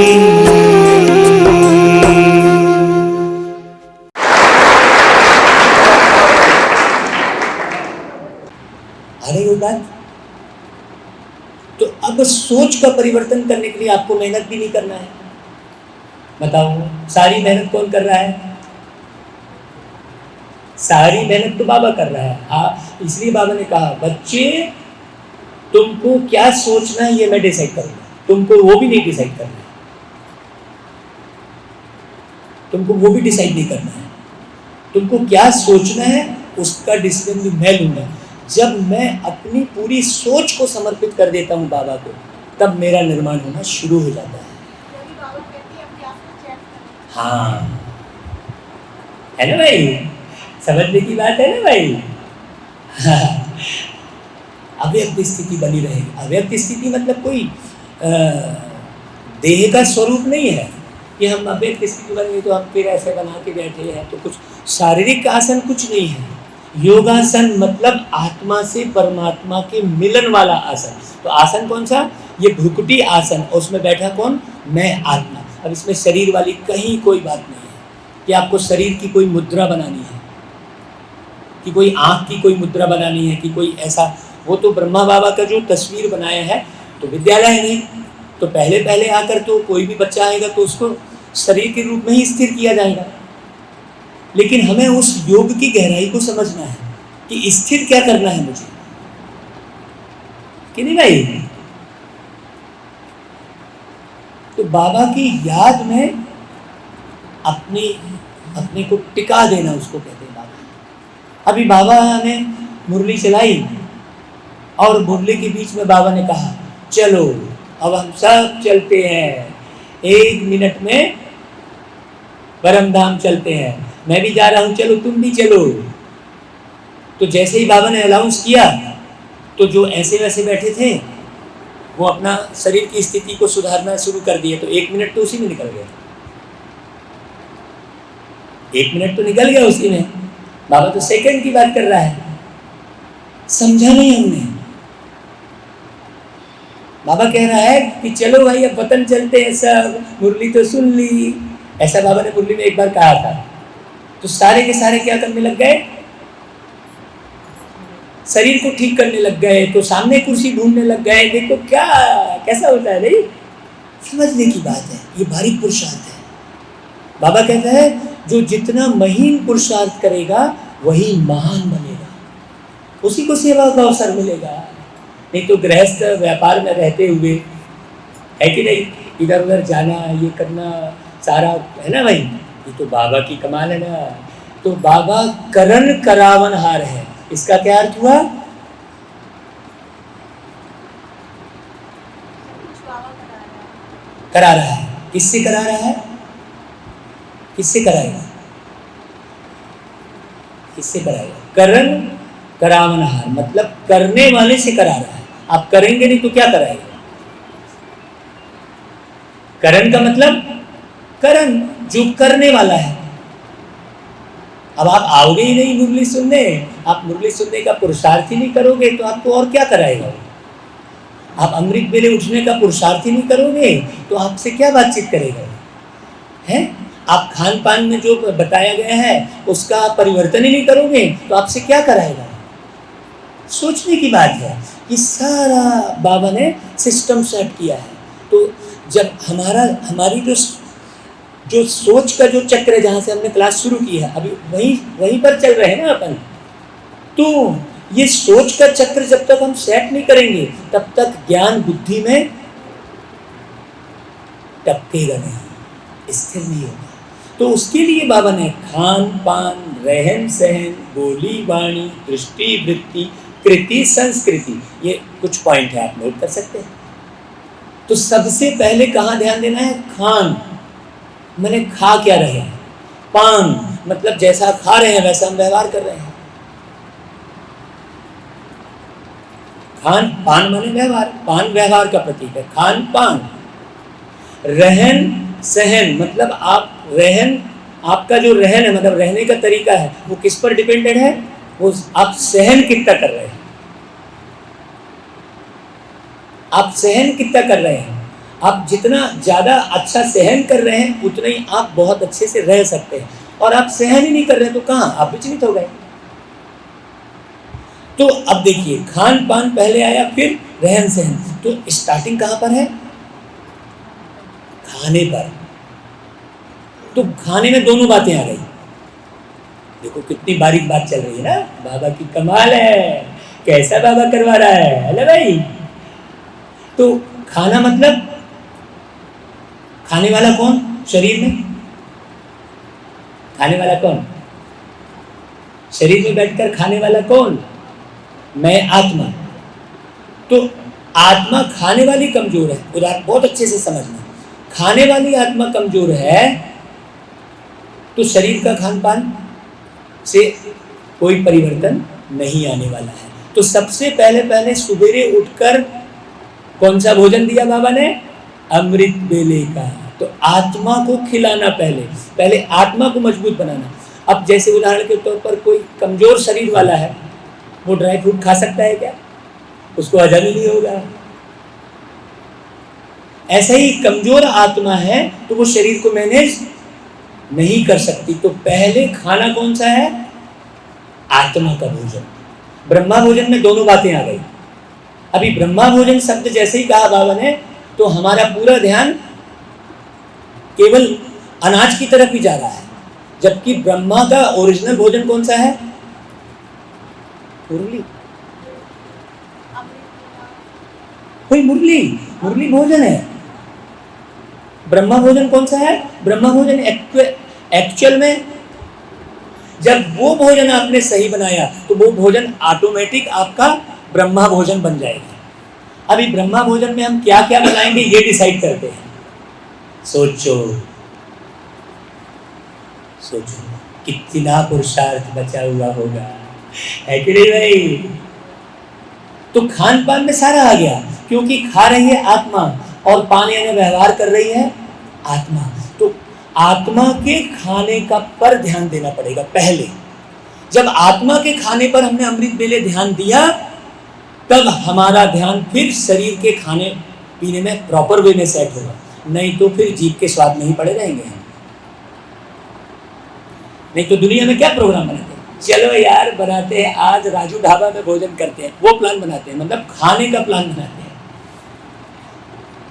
[SPEAKER 3] बात तो अब सोच का परिवर्तन करने के लिए आपको मेहनत भी नहीं करना है। बताओ, सारी मेहनत कौन कर रहा है? सारी मेहनत तो बाबा कर रहा है। इसलिए बाबा ने कहा, बच्चे तुमको क्या सोचना है ये मैं डिसाइड करूंगा, तुमको वो भी नहीं डिसाइड करना है, तुमको वो भी डिसाइड नहीं करना है। तुमको क्या सोचना है उसका डिसीजन भी मैं लूंगा। जब मैं अपनी पूरी सोच को समर्पित कर देता हूँ बाबा को, तब मेरा निर्माण होना शुरू हो जाता है। हाँ, है ना भाई? समझने की बात है ना भाई? हाँ। अव्यक्त स्थिति बनी रहेगी। अव्यक्त स्थिति मतलब कोई देह का स्वरूप नहीं है कि हम अव्यक्त स्थिति बन गई तो हम फिर ऐसे बना के बैठे हैं, तो कुछ शारीरिक आसन कुछ नहीं है। योगासन मतलब आत्मा से परमात्मा के मिलन वाला आसन। तो आसन कौन सा? ये भ्रुकुटी आसन, और उसमें बैठा कौन? मैं आत्मा। अब इसमें शरीर वाली कहीं कोई बात नहीं है कि आपको शरीर की कोई मुद्रा बनानी है, कि कोई आँख की कोई मुद्रा बनानी है, कि कोई ऐसा, वो तो ब्रह्मा बाबा का जो तस्वीर बनाया है, तो विद्यालय है नहीं, तो पहले पहले आकर तो कोई भी बच्चा आएगा तो उसको शरीर के रूप में ही स्थिर किया जाएगा। लेकिन हमें उस योग की गहराई को समझना है कि स्थिर क्या करना है मुझे, कि नहीं भाई? तो बाबा की याद में अपने को टिका देना, उसको कहते हैं बाबा। अभी बाबा ने मुरली चलाई और मुरली के बीच में बाबा ने कहा चलो अब हम सब चलते हैं, 1 मिनट में परम धाम चलते हैं, मैं भी जा रहा हूँ, चलो तुम भी चलो। तो जैसे ही बाबा ने अनाउंस किया तो जो ऐसे वैसे बैठे थे वो अपना शरीर की स्थिति को सुधारना शुरू कर दिए। तो 1 मिनट तो उसी में निकल गया, 1 मिनट तो निकल गया उसी में। बाबा तो सेकंड की बात कर रहा है, समझा नहीं हमने। बाबा कह रहा है कि चलो भाई अब वतन चलते हैं सब, मुरली तो सुन ली, ऐसा बाबा ने मुरली में एक बार कहा था। तो सारे के सारे क्या करने लग गए, शरीर को ठीक करने लग गए, तो सामने कुर्सी ढूंढने लग गए। देखो क्या कैसा होता है भाई, समझने की बात है, ये बारीक पुरुषार्थ है। बाबा कहता है जो जितना महीन पुरुषार्थ करेगा वही महान बनेगा, उसी को सेवा का अवसर मिलेगा। नहीं तो गृहस्थ व्यापार में रहते हुए, है कि नहीं, इधर उधर जाना, ये करना सारा, है ना भाई, ये तो बाबा की कमाल है ना। तो बाबा करण करावनहार है, इसका क्या अर्थ हुआ? करा रहा है। किससे करा रहा है? किससे कराएगा? किससे कराएगा? करण करावनहार मतलब करने वाले से करा रहा है। आप करेंगे नहीं तो क्या कराएगा? करण का मतलब करण, जो करने वाला है। अब आप आओगे ही नहीं मुरली सुनने, आप मुरली सुनने का पुरुषार्थ ही नहीं करोगे तो आपको और क्या कराएगा? आप अमृत बेले उठने का पुरुषार्थ ही नहीं करोगे तो आपसे क्या बातचीत करेगा? है आप खान पान में जो बताया गया है उसका परिवर्तन ही नहीं करोगे तो आपसे क्या कराएगा? सोचने की बात है। ये सारा बाबा ने सिस्टम सेट किया है। तो जब हमारी जो सोच का जो चक्र है, जहाँ से हमने क्लास शुरू की है, अभी वहीं पर चल रहे हैं ना अपन। तो ये सोच का चक्र जब तक हम सेट नहीं करेंगे तब तक ज्ञान बुद्धि में टपकेगा नहीं, स्थिर नहीं होगा। तो उसके लिए बाबा ने खान पान, रहन सहन, बोली वाणी, दृष्टि वृत्ति, कृति संस्कृति, ये कुछ पॉइंट है, आप नोट कर सकते हैं। तो सबसे पहले कहाँ ध्यान देना है? खान मैंने खा क्या रहे हैं, पान मतलब जैसा खा रहे हैं वैसा हम व्यवहार कर रहे हैं। खान पान माने व्यवहार, पान व्यवहार का प्रतीक है, खान पान। रहन सहन मतलब आपका जो रहन है, मतलब रहने का तरीका है, वो किस पर डिपेंडेंट है? वो आप सहन कितना कर रहे हैं, आप सहन कितना कर रहे हैं। आप जितना ज़्यादा अच्छा सहन कर रहे हैं उतना ही आप बहुत अच्छे से रह सकते हैं। और आप सहन ही नहीं कर रहे तो कहाँ, आप विचलित हो गए। तो अब देखिए, खान पान पहले आया, फिर रहन सहन। तो स्टार्टिंग कहाँ पर है? खाने पर। तो खाने में दोनों बातें आ गई। देखो कितनी बारीक बात चल रही है ना, बाबा की कमाल है, कैसा बाबा करवा रहा है ना भाई। तो खाना मतलब खाने वाला कौन? शरीर में खाने वाला कौन? शरीर में बैठकर खाने वाला कौन? मैं, आत्मा। तो आत्मा खाने वाली कमजोर है, उदाहरण बहुत अच्छे से समझना। खाने वाली आत्मा कमजोर है तो शरीर का खान पान से कोई परिवर्तन नहीं आने वाला है। तो सबसे पहले सुबेरे उठकर कौन सा भोजन दिया बाबा ने? अमृत बेले का। तो आत्मा को खिलाना, पहले आत्मा को मजबूत बनाना। अब जैसे उदाहरण के तौर पर कोई कमजोर शरीर वाला है, वो ड्राई फ्रूट खा सकता है क्या? उसको हजम ही नहीं होगा। ऐसा ही कमजोर आत्मा है तो वो शरीर को मैनेज नहीं कर सकती। तो पहले खाना कौन सा है? आत्मा का भोजन। ब्रह्मा भोजन में दोनों बातें आ गई। अभी ब्रह्मा भोजन शब्द जैसे ही कहा बाबा ने, तो हमारा पूरा ध्यान केवल अनाज की तरफ ही जा रहा है, जबकि ब्रह्मा का ओरिजिनल भोजन कौन सा है? मुरली। कोई मुरली, मुरली भोजन है। ब्रह्मा भोजन कौन सा है? ब्रह्मा भोजन एक्चुअल में जब वो भोजन आपने सही बनाया तो वो भोजन ऑटोमेटिक आपका ब्रह्मा भोजन बन जाएगा। अभी ब्रह्मा भोजन में हम क्या क्या बनाएंगे ये डिसाइड करते हैं। सोचो सोचो कितना पुरुषार्थ बचा हुआ होगा, है कि नहीं भाई? तो खान पान में सारा आ गया, क्योंकि खा रही है आत्मा और पाने में व्यवहार कर रही है आत्मा। तो आत्मा के खाने का पर ध्यान देना पड़ेगा पहले। जब आत्मा के खाने पर हमने अमृत बेले ध्यान दिया, तब हमारा ध्यान फिर शरीर के खाने पीने में प्रॉपर वे में सेट होगा, नहीं तो फिर जीभ के स्वाद में ही पड़े रहेंगे हम। नहीं तो दुनिया में क्या प्रोग्राम बनाते हैं, चलो यार बनाते हैं आज राजू ढाबा में भोजन करते हैं, वो प्लान बनाते हैं, मतलब खाने का प्लान बनाते हैं।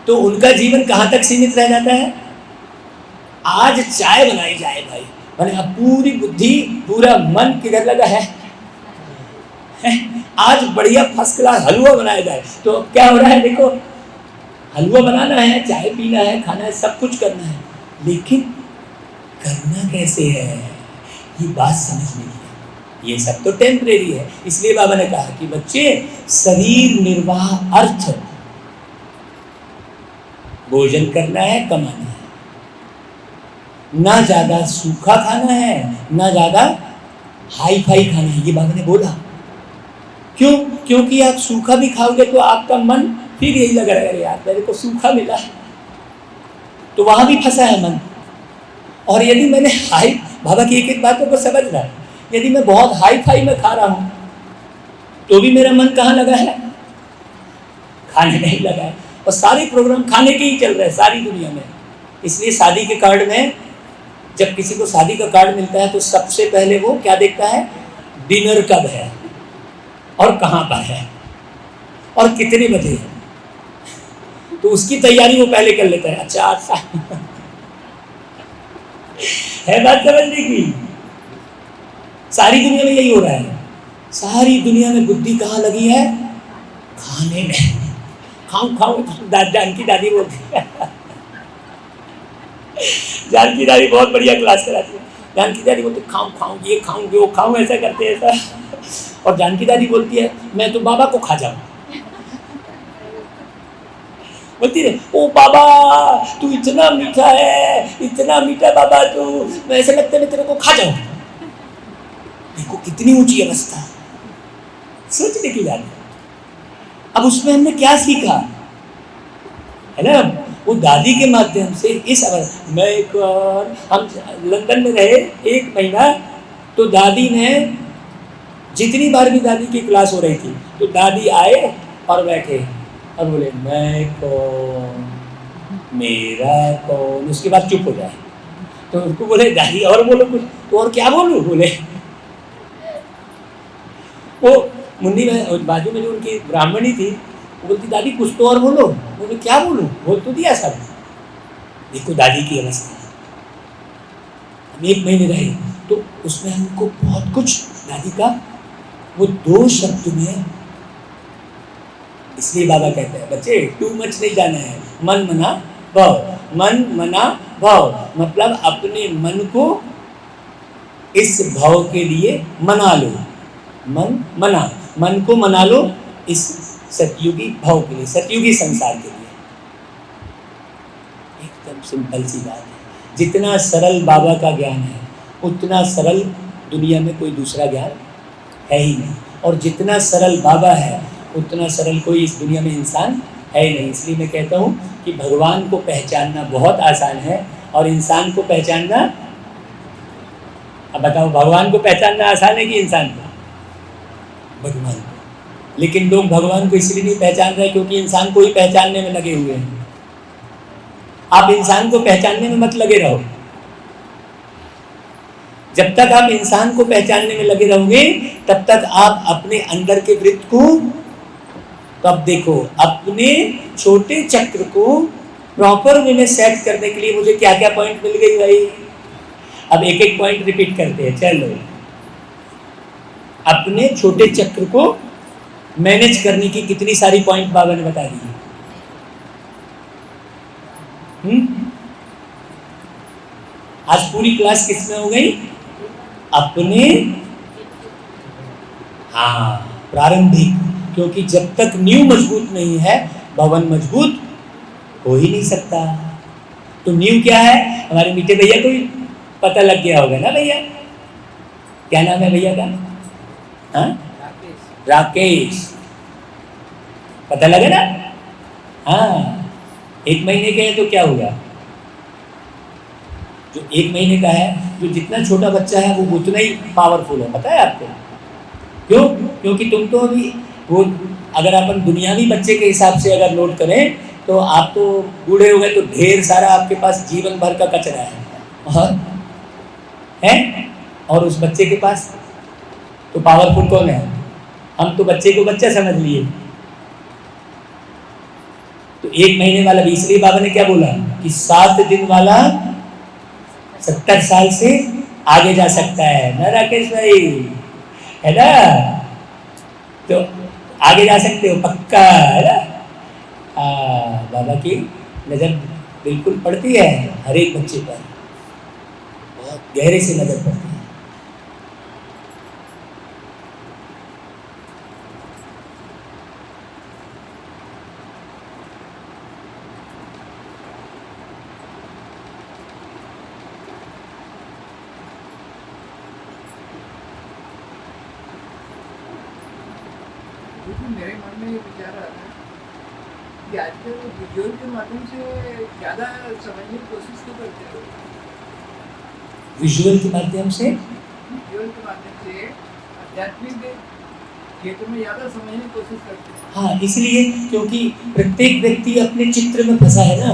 [SPEAKER 3] तो उनका जीवन कहाँ तक सीमित रह जाता है? आज चाय बनाई जाए भाई, मैंने अब पूरी बुद्धि पूरा मन किधर लगा है? आज बढ़िया फर्स्ट क्लास हलवा बनाया जाए। तो क्या हो रहा है देखो, हलवा बनाना है, चाय पीना है, खाना है, सब कुछ करना है, लेकिन करना कैसे है ये बात समझने की है। ये सब तो टेम्परेरी है। इसलिए बाबा ने कहा कि बच्चे शरीर निर्वाह अर्थ भोजन करना है, कमाना है, ना ज्यादा सूखा खाना है ना ज्यादा हाई फाई खाना है। ये बाबा ने बोला क्यों? क्योंकि आप सूखा भी खाओगे तो आपका मन फिर यही लग रहा है यार मेरे को सूखा मिला, तो वहां भी फंसा है मन। और यदि मैंने हाई, बाबा की एक एक बातों को समझ रहा है, यदि मैं बहुत हाई फाई में खा रहा हूं तो भी मेरा मन कहाँ लगा है? खाने में ही लगा है। और सारे प्रोग्राम खाने के ही चल रहे हैं सारी दुनिया में। इसलिए शादी के कार्ड में जब किसी को शादी का कार्ड मिलता है तो सबसे पहले वो क्या देखता है? डिनर कब है और कहाँ पर है और कितने बजे है, तो उसकी तैयारी वो पहले कर लेता है। अच्छा है बात समझने की? सारी दुनिया में यही हो रहा है। सारी दुनिया में बुद्धि कहाँ लगी है? खाने में। खाऊं खाऊं, जानकी दादी बोलती है जानकी दादी बहुत बढ़िया क्लास कराती है। जानकी दादी बोलती खाऊं खाऊं, ये खाऊं वो खाऊं, ऐसा करते हैं ऐसा। और जानकी दादी बोलती है मैं तो बाबा को खा जाऊं। बोलती है ओ बाबा तू इतना मीठा है, इतना मीठा बाबा तू, मैं ऐसे लगता है मैं तेरे को खा जाऊं। देखो कितनी ऊंची अवस्था, सोचने की बात है। अब उसमें हमने क्या सीखा है ना? वो दादी के माध्यम से इस मैं एक बार हम लंदन में रहे 1 महीना, तो दादी ने जितनी बार भी दादी की क्लास हो रही थी तो दादी आए और बैठे और बोले मैं कौन, मेरा कौन, उसके बाद चुप हो जाए। तो उसको बोले दादी और बोलो कुछ, तो और क्या बोलूं? बोले वो मुन्नी में बाजू में जो उनकी ब्राह्मणी थी वो बोलती दादी कुछ तो और बोलो। बोले क्या बोलूं, बोल तो दिया सब। देखो दादी की अवस्था। हम 1 महीने रहे तो उसमें हमको बहुत कुछ दादी का वो 2 शब्द में, इसलिए बाबा कहते हैं बच्चे टू मच नहीं जाना है, मन मना भाव, मन मना भाव, मतलब अपने मन को इस भाव के लिए मना लो। मन मना, मन को मना लो इस सतयुगी भाव के लिए, सतयुगी संसार के लिए। एकदम सिंपल सी बात है। जितना सरल बाबा का ज्ञान है उतना सरल दुनिया में कोई दूसरा ज्ञान है ही नहीं, और जितना सरल बाबा है उतना सरल कोई इस दुनिया में इंसान है ही नहीं। इसलिए मैं कहता हूँ कि भगवान को पहचानना बहुत आसान है और इंसान को पहचानना, अब बताओ भगवान को पहचानना आसान है कि इंसान को? भगवान को। लेकिन लोग भगवान को इसलिए नहीं पहचान रहे क्योंकि इंसान को ही पहचानने में लगे हुए हैं। आप इंसान को पहचानने में मत लगे रहो। जब तक आप इंसान को पहचानने में लगे रहोगे तब तक आप अपने अंदर के वृत्त को, तो अब देखो अपने छोटे चक्र को प्रॉपर वे में सेट करने के लिए मुझे क्या क्या पॉइंट मिल गई भाई। अब एक एक पॉइंट रिपीट करते हैं। चलो, अपने छोटे चक्र को मैनेज करने की कितनी सारी पॉइंट बाबा ने बता दी। आज पूरी क्लास किसमें हो गई? अपने, हाँ, प्रारंभिक, क्योंकि जब तक नींव मजबूत नहीं है भवन मजबूत हो ही नहीं सकता। तो नींव क्या है? हमारे मीठे भैया को भी पता लग गया होगा ना भैया? क्या नाम है भैया का? हाँ, राकेश। पता लगा ना? हाँ, 1 महीने के हैं तो क्या होगा? जो 1 महीने का है, जो जितना छोटा बच्चा है वो उतना ही पावरफुल है। पता है आपको क्यों? क्योंकि तुम तो अभी वो, अगर अपन दुनियावी बच्चे के हिसाब से अगर नोट करें तो आप तो बूढ़े हो गए तो ढेर सारा आपके पास जीवन भर का कचरा है और उस बच्चे के पास तो पावरफुल कौन है? हम तो बच्चे को बच्चा समझ लिए। तो 1 महीने वाला भी, इसलिए बाबा ने क्या बोला कि 7 दिन वाला 70 साल से आगे जा सकता है ना राकेश भाई, है ना? तो आगे जा सकते हो पक्का, है ना? बाबा की नज़र बिल्कुल पड़ती है हर एक बच्चे पर, बहुत गहरे से नज़र पड़ती है।
[SPEAKER 4] मेरे मन में ये विचार आ रहा है कि आजकल वीडियो के माध्यम से ज़्यादा समझने की कोशिश क्यों करते हो?
[SPEAKER 3] विजुअल के माध्यम से,
[SPEAKER 4] वीडियो के माध्यम से आध्यात्मिक क्षेत्र में ज़्यादा समझने की कोशिश करते हैं।
[SPEAKER 3] हाँ, इसलिए क्योंकि प्रत्येक व्यक्ति अपने चित्र में फंसा है ना,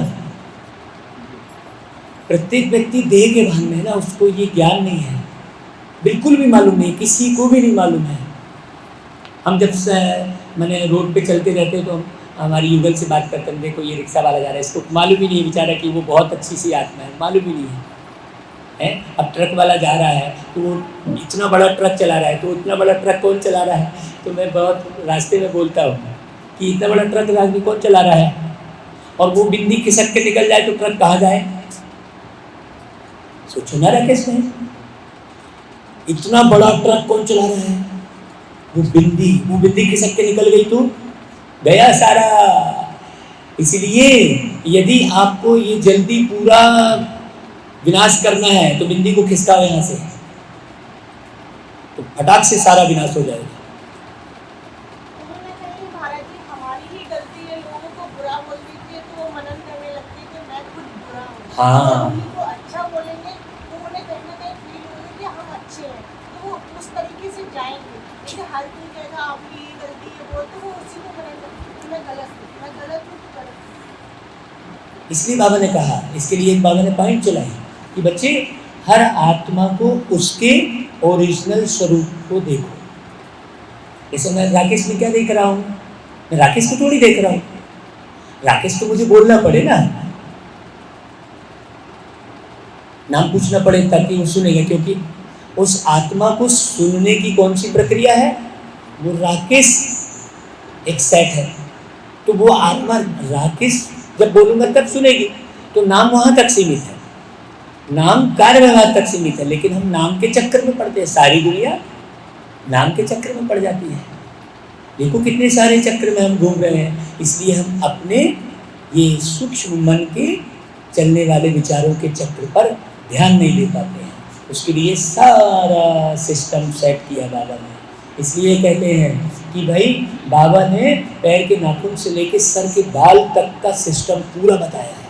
[SPEAKER 3] प्रत्येक व्यक्ति देह के भान में है ना, उसको ये ज्ञान नहीं है, बिल्कुल भी मालूम नहीं, किसी को भी नहीं मालूम है। हम जब मैंने रोड पे चलते रहते हैं तो हमारी युगल से बात करते हैं, देखो ये रिक्शा वाला जा रहा है, इसको मालूम ही नहीं बेचारा कि वो बहुत अच्छी सी आत्मा है, मालूम ही नहीं है। अब ट्रक वाला जा रहा है तो वो इतना बड़ा ट्रक चला रहा है, तो इतना बड़ा ट्रक कौन चला रहा है? तो मैं बहुत रास्ते में बोलता हूँ कि इतना बड़ा ट्रक आदमी कौन चला रहा है, और वो बिंदी खिसक के निकल जाए तो ट्रक कहाँ जाए? सोचो ना राकेश भाई, इतना बड़ा ट्रक कौन चला रहा है? वो बिंदी खिसक के निकल गई तो गया सारा। इसलिए यदि आपको ये जल्दी पूरा विनाश करना है तो बिंदी को खिसकाओ यहाँ से, तो फटाक से सारा विनाश हो जाएगा।
[SPEAKER 5] महाराज जी, हमारी ही गलती है, लोगों को बुरा बोल दीजिए तो वो मनन करने लगती है कि मैं खुद बुरा हूँ।
[SPEAKER 3] हाँ,
[SPEAKER 5] उन्हीं को अच्छा बोलेंगे तो उन्हें कहीं ना कहीं फील होगा कि हम अच्छे हैं, तो वो उस तरीके से जाएंगे। लेकिन हर कोई कहेगा आपकी ये गलती है, वो तो वो उसी को करेंगे मैं गलत हूँ, मैं गलत हूँ, गलत हूँ।
[SPEAKER 3] इसलिए बाबा ने कहा, इसके लिए एक बाबा ने पॉइंट चलाई कि बच्चे हर आत्मा को उसके ओरिजिनल स्वरूप को देखो। जैसे मैं राकेश में क्या देख रहा हूँ? मैं राकेश को थोड़ी देख रहा हूँ, राकेश को मुझे बोलना पड़े ना, नाम पूछना पड़े ताकि वो सुनेगा, क्योंकि उस आत्मा को सुनने की कौन सी प्रक्रिया है? वो राकेश एक सेट है, तो वो आत्मा राकेश जब बोलूँगा तब सुनेगी। तो नाम वहाँ तक सीमित है, नाम कार्य व्यवहार तक सीमित है, लेकिन हम नाम के चक्कर में पड़ते हैं। सारी दुनिया नाम के चक्कर में पड़ जाती है। देखो कितने सारे चक्र में हम घूम रहे हैं, इसलिए हम अपने ये सूक्ष्म मन के चलने वाले विचारों के चक्र पर ध्यान नहीं दे पाते हैं। उसके लिए सारा सिस्टम सेट किया बाबा ने। इसलिए कहते हैं कि भाई बाबा ने पैर के नाखून से लेकर सर के बाल तक का सिस्टम पूरा बताया है।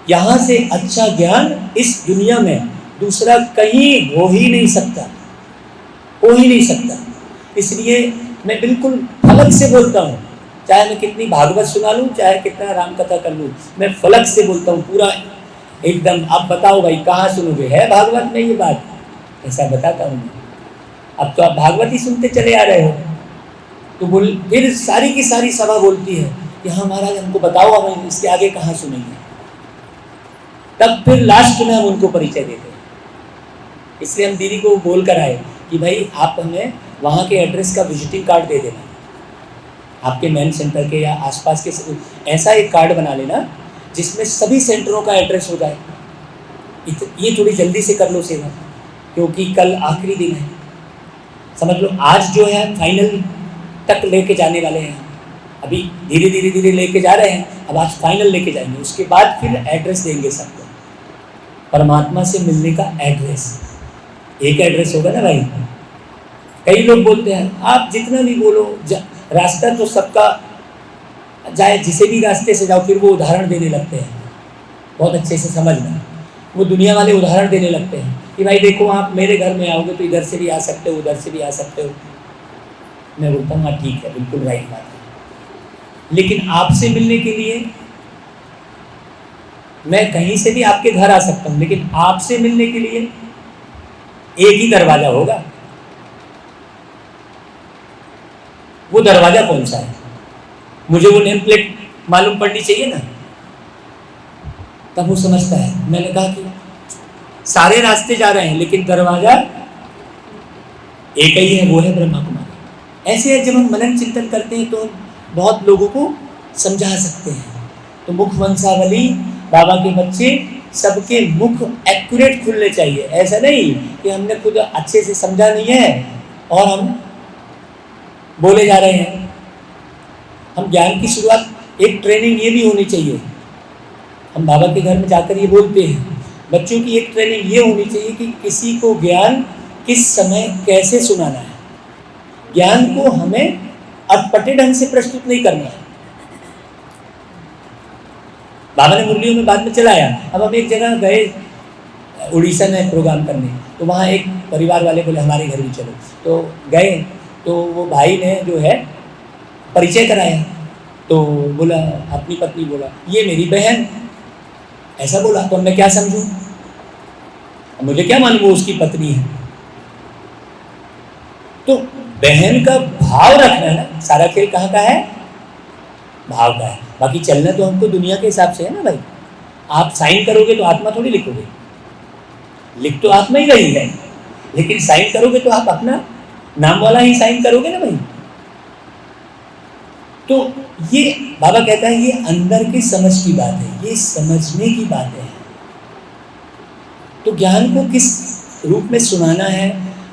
[SPEAKER 3] यहाँ से अच्छा ज्ञान इस दुनिया में दूसरा कहीं हो ही नहीं सकता, हो ही नहीं सकता। इसलिए मैं बिल्कुल फलक से बोलता हूँ, चाहे मैं कितनी भागवत सुना लूँ, चाहे कितना राम कथा कर लूँ, मैं फलक से बोलता हूँ पूरा एकदम। आप बताओ भाई कहाँ सुनोगे? है भागवत में ये बात? ऐसा बताता हूँ मैं। अब तो आप भागवत ही सुनते चले आ रहे हो, तो बोल फिर सारी की सारी सभा बोलती है कि हाँ महाराज हमको बताओ, हम इसके आगे कहाँ सुनेंगे। तब फिर लास्ट में हम उनको परिचय देते हैं। इसलिए हम दीदी को बोल कर आए कि भाई आप हमें वहाँ के एड्रेस का विजिटिंग कार्ड दे देना, आपके मेन सेंटर के या आसपास के ऐसा एक कार्ड बना लेना जिसमें सभी सेंटरों का एड्रेस हो जाए। ये थोड़ी जल्दी से कर लो सेवा, क्योंकि कल आखिरी दिन है। समझ लो आज जो है फाइनल तक लेके जाने वाले हैं, अभी धीरे धीरे धीरे लेके जा रहे हैं, अब आज फाइनल लेके जाएंगे, उसके बाद फिर एड्रेस देंगे सबको। परमात्मा से मिलने का एड्रेस, एक एड्रेस होगा ना भाई। कई लोग बोलते हैं आप जितना भी बोलो रास्ता तो सबका जाए, जिसे भी रास्ते से जाओ, फिर वो उदाहरण देने लगते हैं। बहुत अच्छे से समझना, वो दुनिया वाले उदाहरण देने लगते हैं कि भाई देखो आप मेरे घर में आओगे तो इधर से भी आ सकते हो, उधर से भी आ सकते हो। मैं बोलता हूँ हाँ ठीक है, बिल्कुल राइट बात है, लेकिन आपसे मिलने के लिए मैं कहीं से भी आपके घर आ सकता हूँ, लेकिन आपसे मिलने के लिए एक ही दरवाजा होगा। वो दरवाजा कौन सा है, मुझे वो नेम प्लेट मालूम पड़नी चाहिए ना, तब वो समझता है। मैंने कहा कि सारे रास्ते जा रहे हैं लेकिन दरवाजा एक ही है, वो है ब्रह्मा कुमारी। ऐसे है जब हम मनन चिंतन करते हैं तो बहुत लोगों को समझा सकते हैं। तो मुख वंशावली बाबा के बच्चे सबके मुख एक्यूरेट खुलने चाहिए। ऐसा नहीं कि हमने खुद अच्छे से समझा नहीं है और हम बोले जा रहे हैं। हम ज्ञान की शुरुआत, एक ट्रेनिंग ये भी होनी चाहिए। हम बाबा के घर में जाकर ये बोलते हैं, बच्चों की एक ट्रेनिंग ये होनी चाहिए कि किसी को ज्ञान किस समय कैसे सुनाना है। ज्ञान को हमें अटपटे ढंग से प्रस्तुत नहीं करना है। बाबा ने मुरलियों में बाद में चलाया। अब हम एक जगह गए उड़ीसा में प्रोग्राम करने, तो वहाँ एक परिवार वाले बोले हमारे घर भी चलो, तो गए। तो वो भाई ने जो है परिचय कराया, तो बोला अपनी पत्नी, बोला ये मेरी बहन, ऐसा बोला। तो मैं क्या समझूं, मुझे क्या मालूम वो उसकी पत्नी है। तो बहन का भाव रखना है ना, सारा खेल कहाँ का है, भाव का है। बाकी चलना तो हमको दुनिया के हिसाब से है ना भाई। आप साइन करोगे तो आत्मा थोड़ी लिखोगे, लिख तो आत्मा ही रही है, लेकिन साइन करोगे तो आप अपना नाम वाला ही साइन करोगे ना भाई। तो ये बाबा कहता है ये अंदर की समझ की बात है, ये समझने की बात है। तो ज्ञान को किस रूप में सुनाना है,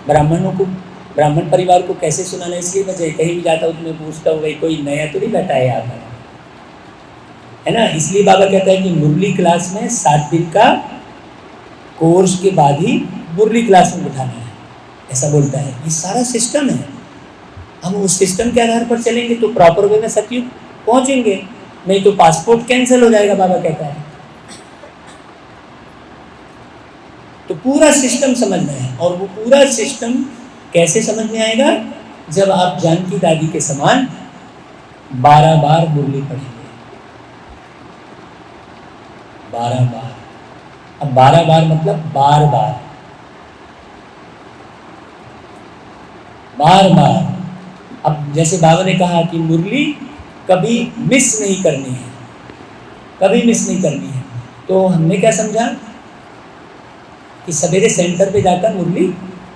[SPEAKER 3] ब्राह्मणों को, ब्राह्मण परिवार को कैसे सुनाना है। इसलिए मैं कहीं भी जाता हूँ तो मैं पूछता हूँ भाई कोई नया तो नहीं बैठा है यहाँ पर, है ना। इसलिए बाबा कहता है कि मुरली क्लास में 7 दिन का कोर्स के बाद ही मुरली क्लास में बिठाना है, ऐसा बोलता है। ये सारा सिस्टम है। हम उस सिस्टम के आधार पर चलेंगे तो प्रॉपर वे में सतयुग पहुंचेंगे, नहीं तो पासपोर्ट कैंसिल हो जाएगा, बाबा कहता है। तो पूरा सिस्टम समझना है, और वो पूरा सिस्टम कैसे समझ में आएगा, जब आप जानकी दादी के समान 12 बार मुरली पढ़ेंगे, 12 बार। अब 12 बार मतलब बार बार, बार बार। अब जैसे बाबा ने कहा कि मुरली कभी मिस नहीं करनी है, कभी मिस नहीं करनी है, तो हमने क्या समझा कि सवेरे सेंटर पे जाकर मुरली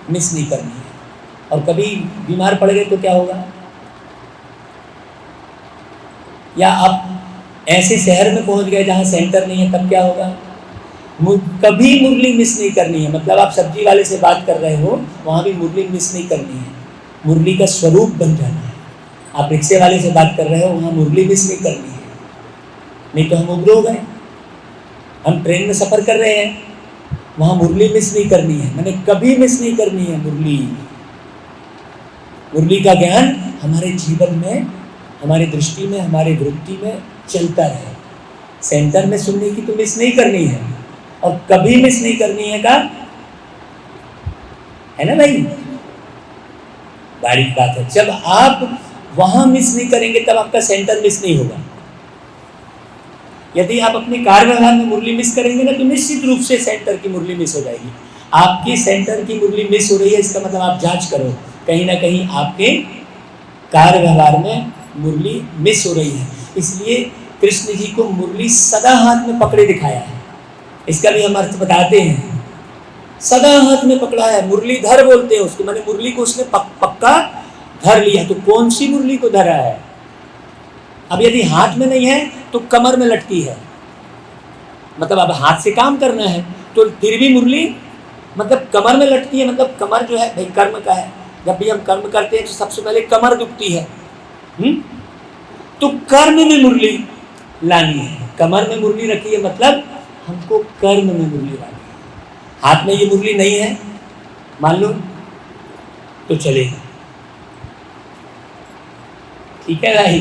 [SPEAKER 3] मिस नहीं करनी है। और कभी बीमार पड़ गए तो क्या होगा, या आप ऐसे शहर में पहुंच गए जहां सेंटर नहीं है, तब क्या होगा। कभी मुरली मिस नहीं करनी है। मतलब आप सब्जी वाले से बात कर रहे हो, वहां भी मुरली मिस नहीं करनी है, मुरली का स्वरूप बन जाना है। आप रिक्शे वाले से बात कर रहे हो, वहाँ मुरली मिस नहीं करनी है, नहीं तो हम उग्र हो गए। हम ट्रेन में सफ़र कर रहे हैं, वहाँ मुरली मिस नहीं करनी है, मैंने कभी मिस नहीं करनी है मुरली। मुरली का ज्ञान हमारे जीवन में, हमारी दृष्टि में, हमारी वृत्ति में चलता रहे। सेंटर में सुनने की तो मिस नहीं करनी है, और कभी मिस नहीं करनी है का, है ना भाई। बारीक बात है। जब आप वहां मिस नहीं करेंगे तब आपका सेंटर मिस नहीं होगा। यदि आप अपने कार व्यवहार में मुरली मिस करेंगे ना, तो निश्चित रूप से सेंटर की मुरली मिस हो जाएगी। आपके सेंटर की मुरली मिस हो रही है, इसका मतलब आप जांच करो, कहीं ना कहीं आपके कार्य व्यवहार में मुरली मिस हो रही है। इसलिए कृष्ण जी को मुरली सदा हाथ में पकड़े दिखाया है। इसका भी हम अर्थ बताते हैं, सदा हाथ में पकड़ा है, मुरलीधर बोलते हैं उसको, माने मुरली को उसने पक्का धर लिया। तो कौन सी मुरली को धरा है? अब यदि हाथ में नहीं है तो कमर में लटकी है, मतलब अब हाथ से काम करना है तो फिर भी मुरली मतलब कमर में लटकी है। मतलब कमर जो है भाई कर्म का है, जब भी हम कर्म करते हैं तो सबसे पहले कमर दुखती है। तो कर्म में मुरली लानी है, कमर में मुरली रखी है, मतलब हमको कर्म में मुरली लानी है। हाथ में ये मुरली नहीं है मान लो तो चलेगा, ठीक है भाई।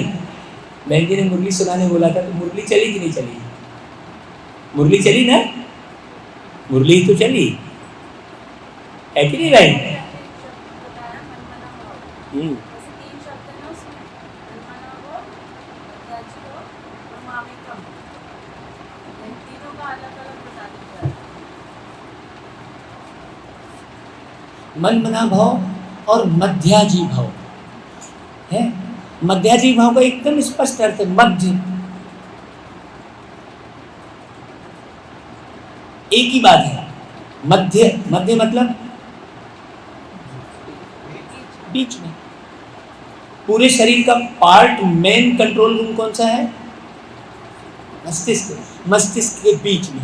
[SPEAKER 3] बहन जी ने मुरली सुनाने बोला था, तो मुरली चली कि नहीं चली? मुरली चली ना, मुरली तो चली है कि नहीं भाई? मन मना भाव और मध्याजी भाव है। मध्याजी भाव का एकदम स्पष्ट अर्थ है मध्य, एक ही बात है। मध्य, मध्य मतलब बीच में। पूरे शरीर का पार्ट मेन कंट्रोल रूम कौन सा है? मस्तिष्क। मस्तिष्क के बीच में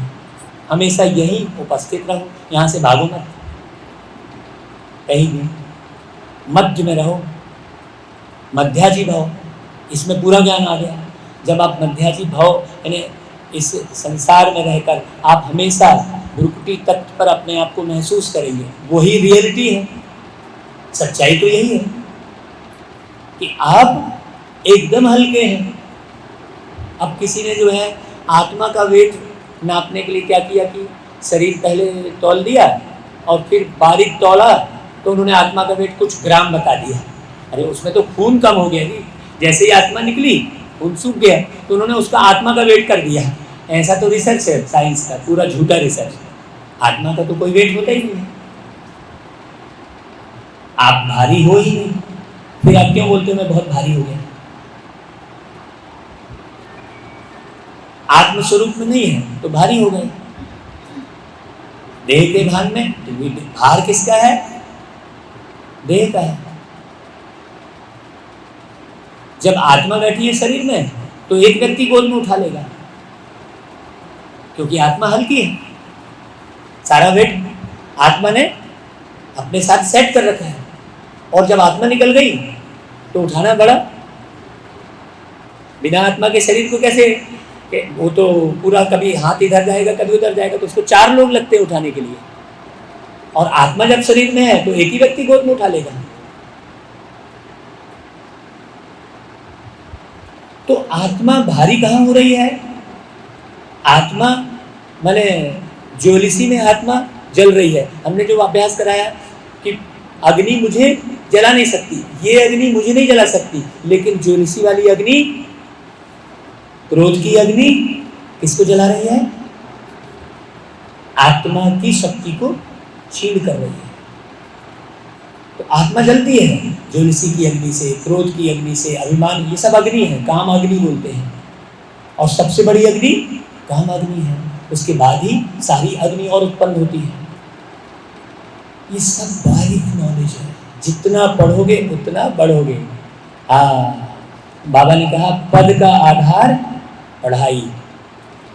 [SPEAKER 3] हमेशा यही उपस्थित रहो, यहाँ से भागो मत, कहीं भी मध्य में रहो। मध्याजी भाव, इसमें पूरा ज्ञान आ गया। जब आप मध्याजी भाव यानी इस संसार में रहकर आप हमेशा भ्रुकुटी तत्व पर अपने आप को महसूस करेंगे, वही रियलिटी है। सच्चाई तो यही है कि आप एकदम हल्के हैं। अब किसी ने जो है आत्मा का वेट नापने के लिए क्या किया कि शरीर पहले तौल दिया और फिर बारीक तौला, तो उन्होंने आत्मा का वेट कुछ ग्राम बता दिया। अरे उसमें तो खून कम हो गया जी, जैसे ही आत्मा निकली खून सूख गया, तो उन्होंने उसका आत्मा का वेट कर दिया। ऐसा तो रिसर्च है साइंस का, पूरा झूठा रिसर्च। आत्मा का तो कोई वेट होता ही नहीं है, आप भारी हो ही नहीं, फिर आप क्यों बोलते हो मैं बहुत भारी हो गया? आत्मस्वरूप में नहीं है तो भारी हो गए। देह के भान में तो भार किसका है? देह का है। जब आत्मा बैठी है शरीर में तो एक व्यक्ति गोद में उठा लेगा, क्योंकि आत्मा हल्की है, सारा वेट आत्मा ने अपने साथ सेट कर रखा है। और जब आत्मा निकल गई तो उठाना बड़ा। बिना आत्मा के शरीर को कैसे, वो तो पूरा कभी हाथ इधर जाएगा कभी उधर जाएगा, तो उसको 4 लोग लगते हैं उठाने के लिए। और आत्मा जब शरीर में है तो एक ही व्यक्ति गोद में उठा लेगा। तो आत्मा भारी कहाँ हो रही है? आत्मा माने ज्योलिसी में आत्मा जल रही है। हमने जो अभ्यास कराया कि अग्नि मुझे जला नहीं सकती, ये अग्नि मुझे नहीं जला सकती, लेकिन ज्योलिसी वाली अग्नि, क्रोध की अग्नि किसको जला रही है? आत्मा की शक्ति को छीन कर रही है। तो आत्मा जलती है ज्योलिसी की अग्नि से, क्रोध की अग्नि से, अभिमान, ये सब अग्नि है, काम अग्नि बोलते हैं। और सबसे बड़ी अग्नि काम अग्नि है, उसके बाद ही सारी अग्नि और उत्पन्न होती है। ये सब बारीक नॉलेज है, जितना पढ़ोगे उतना बढ़ोगे। बाबा ने कहा पद का आधार पढ़ाई।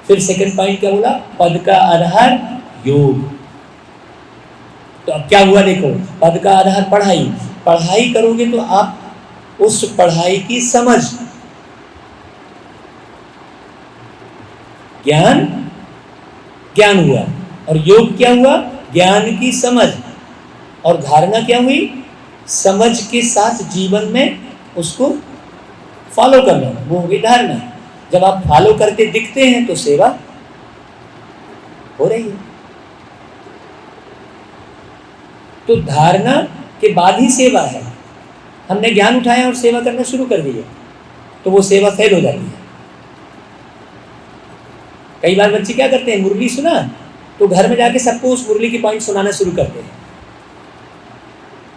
[SPEAKER 3] फिर सेकंड पॉइंट क्या बोला? पद का आधार योग। तो अब क्या हुआ देखो, पद का आधार पढ़ाई। पढ़ाई करोगे तो आप उस पढ़ाई की समझ, ज्ञान, ज्ञान हुआ, और योग क्या हुआ? ज्ञान की समझ। और धारणा क्या हुई? समझ के साथ जीवन में उसको फॉलो करना, वो हो गई धारणा। जब आप फॉलो करते दिखते हैं तो सेवा हो रही है। तो धारणा के बाद ही सेवा है। हमने ज्ञान उठाया और सेवा करना शुरू कर दिया तो वो सेवा फेल हो जाती है। कई बार बच्चे क्या करते हैं, मुरली सुना तो घर में जाके सबको उस मुरली की पॉइंट सुनाना शुरू करते हैं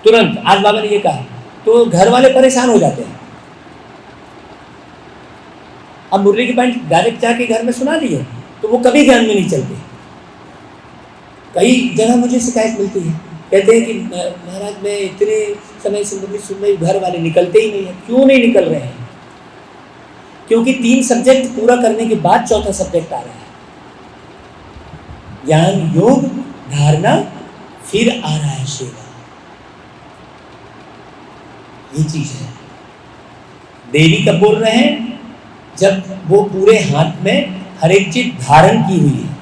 [SPEAKER 3] तुरंत। आज बाबा ने ये कहा तो घर वाले परेशान हो जाते हैं। अब मुरली की पॉइंट डायरेक्ट जाके घर में सुना दिए तो वो कभी ध्यान में नहीं चलते। कई जगह मुझे शिकायत मिलती है, कहते हैं कि महाराज मैं इतने समय से मुरली सुन रही, घर वाले निकलते ही नहीं है। क्यों नहीं निकल रहे हैं? क्योंकि 3 सब्जेक्ट पूरा करने के बाद 4था सब्जेक्ट आ रहा है। ज्ञान, योग, धारणा, फिर आ रहा है सेवा। ये चीज है। देवी कब बोल रहे हैं? जब वो पूरे हाथ में हर एक चीज धारण की हुई है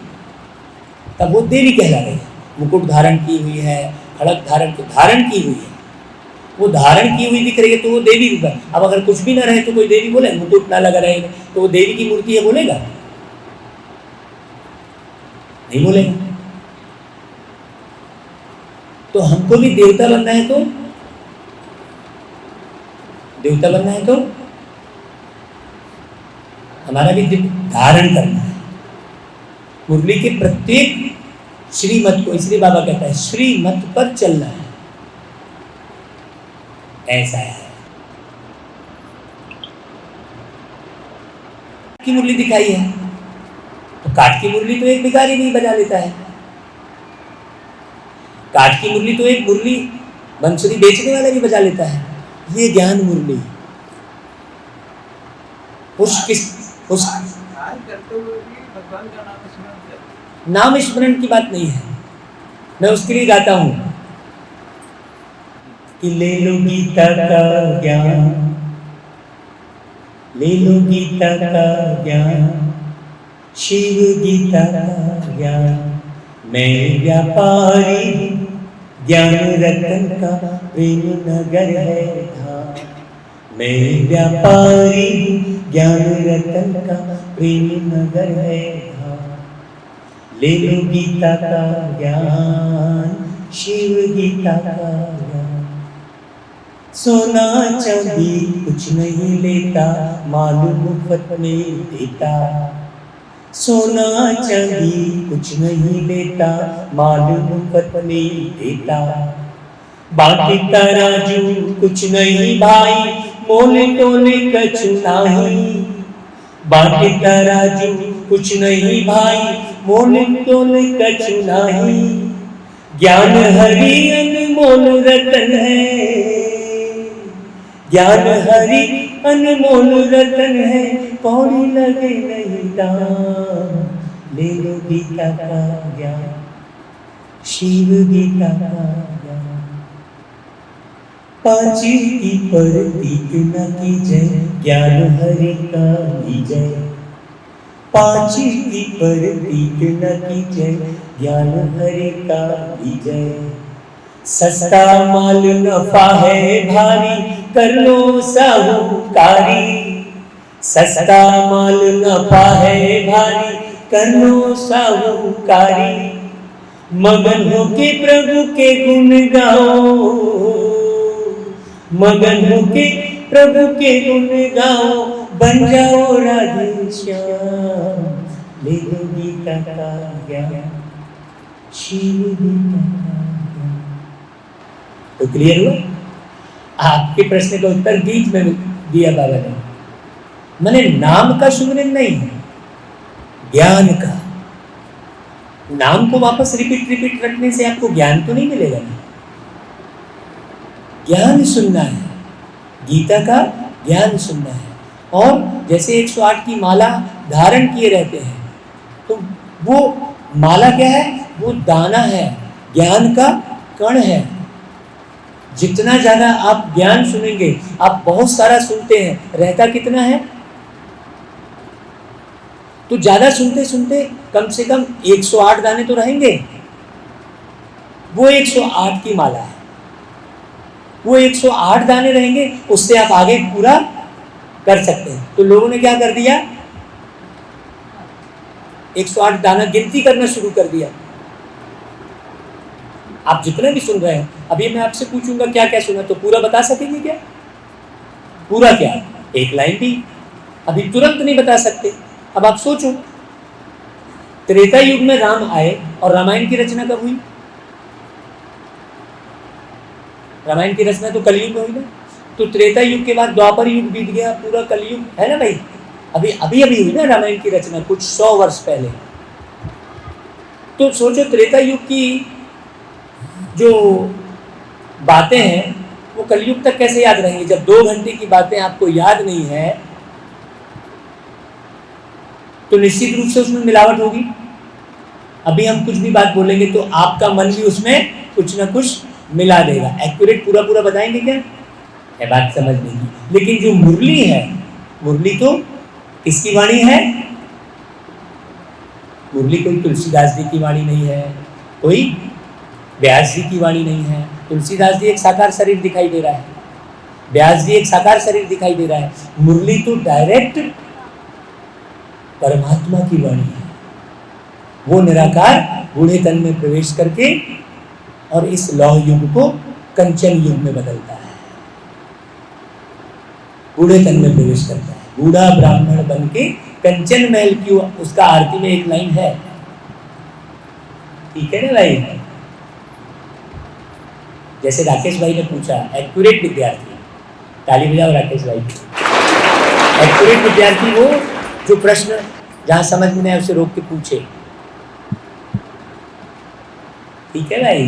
[SPEAKER 3] तब वो देवी कहला रही है। मुकुट धारण की हुई है, खड़क धारण की हुई है, वो धारण की हुई दिख रही है तो वो देवी रूप है। अब अगर कुछ भी ना रहे तो कोई देवी बोले? मुकुट ना लगा रहे तो वो देवी की मूर्ति है बोलेगा? नहीं बोलेगा। तो हमको भी देवता बनना है तो हमारा भी धारण करना है मुरली के प्रत्येक श्रीमत को। इसलिए बाबा कहता है श्रीमत पर चलना है। ऐसा है। की मुरली दिखाई है तो काठ की मुरली तो एक भिखारी नहीं बजा लेता है। काठ की मुरली तो एक मुरली बंसुरी बेचने वाला भी बजा लेता है। ये ज्ञान मुरली उस
[SPEAKER 4] आज करते हुए भी भगवान का नाम स्मरण करते।
[SPEAKER 3] नाम स्मरण की बात नहीं है। मैं उसके लिए गाता हूं कि ले लो गीता का ज्ञान, ले लो गीता का ज्ञान, शिव गीता का ज्ञान। मैं व्यापारी ज्ञान रतन का प्रेम नगर है धाम। मैं व्यापारी ज्ञान रतन का प्रेम नगर है धाम। ले लो गीता का ज्ञान, शिव गीता का ज्ञान। सोना चांदी कुछ नहीं लेता, मालूम मुफ्त में देता। सोना चांदी कुछ नहीं लेता, मालूम मुफ्त में देता। बाकी तराजू कुछ नहीं भाई, मोल तोले कछु नाही। बाकी तराजू कुछ नहीं भाई, मोल तोले कछु नाही। ज्ञान हरि अनमोल रतन है, ज्ञान हरि अनमोल रतन है। पौड़ी लगे नहीं दाम, ले लो गीता का ज्ञान, शिव गीता का ज्ञान। पांची की प्रतीक न कीजय, ज्ञान हरि का लीजय। पांची की प्रतीक न कीजय, ज्ञान हरि का लीजय। सस्ता माल नफा है भारी, कर लो साहूकारी। सस्ता माल नफा है भारी, कर लो साहूकारी। मगन हो के प्रभु के गुण गाओ, मगन हो के प्रभु के गुण गाओ। बन जाओ राधे श्याम, ले लो गीता का ज्ञान, शिव गीता का ज्ञान। तो क्लियर हुआ? आपके प्रश्न का उत्तर बीच में दिया बाबा ने। मैंने नाम का सुमरन नहीं, ज्ञान का। नाम को वापस रिपीट रखने से आपको ज्ञान तो नहीं मिलेगा ना। ज्ञान सुनना है, गीता का ज्ञान सुनना है। और जैसे 108 की माला धारण किए रहते हैं तो वो माला क्या है? वो दाना है, ज्ञान का कण है। जितना ज्यादा आप ज्ञान सुनेंगे, आप बहुत सारा सुनते हैं, रहता कितना है? तो ज्यादा सुनते सुनते कम से कम 108 दाने तो रहेंगे। वो 108 की माला है, वो 108 दाने रहेंगे, उससे आप आगे पूरा कर सकते हैं। तो लोगों ने क्या कर दिया? 108 दाना गिनती करना शुरू कर दिया। आप जितने भी सुन रहे हैं, अभी मैं आपसे पूछूंगा क्या क्या सुना, तो पूरा बता सकेंगे क्या? पूरा क्या? एक लाइन भी अभी तुरंत नहीं बता सकते। अब आप सोचो, त्रेता युग में राम आए और रामायण की रचना कब हुई? रामायण की रचना तो कलयुग में हुई ना। तो त्रेता युग के बाद द्वापर युग बीत गया, पूरा कलयुग है ना भाई। अभी अभी अभी हुई ना रामायण की रचना, कुछ 100 वर्ष पहले। तो सोचो त्रेता युग की जो बातें हैं वो कलयुग तक कैसे याद रहेंगी? जब 2 घंटे की बातें आपको याद नहीं है तो निश्चित रूप से उसमें मिलावट होगी। अभी हम कुछ भी बात बोलेंगे तो आपका मन भी उसमें कुछ ना कुछ मिला देगा। एक्यूरेट पूरा पूरा बताएंगे क्या है, बात समझने की। लेकिन जो मुरली है, मुरली तो किसकी वाणी है? मुरली कोई तुलसीदास जी की वाणी नहीं है, कोई व्यास जी की वाणी नहीं है। तुलसीदास जी एक साकार शरीर दिखाई दे रहा है, व्यास जी एक साकार शरीर दिखाई दे रहा है। मुरली तो डायरेक्ट परमात्मा की वाणी है। वो निराकार बूढ़े तन में प्रवेश करके और इस लौह युग को कंचन युग में बदलता है, बूढ़े तन में प्रवेश करता है। बूढ़ा ब्राह्मण बन के कंचन महल की, उसका आरती में एक लाइन है, ठीक है ना भाई। जैसे राकेश भाई ने पूछा, एक्यूरेट विद्यार्थी, ताली बजाओ राकेश भाई। एक्यूरेट विद्यार्थी वो जो प्रश्न जहां समझ में नहीं उसे रोक के पूछे, ठीक है भाई।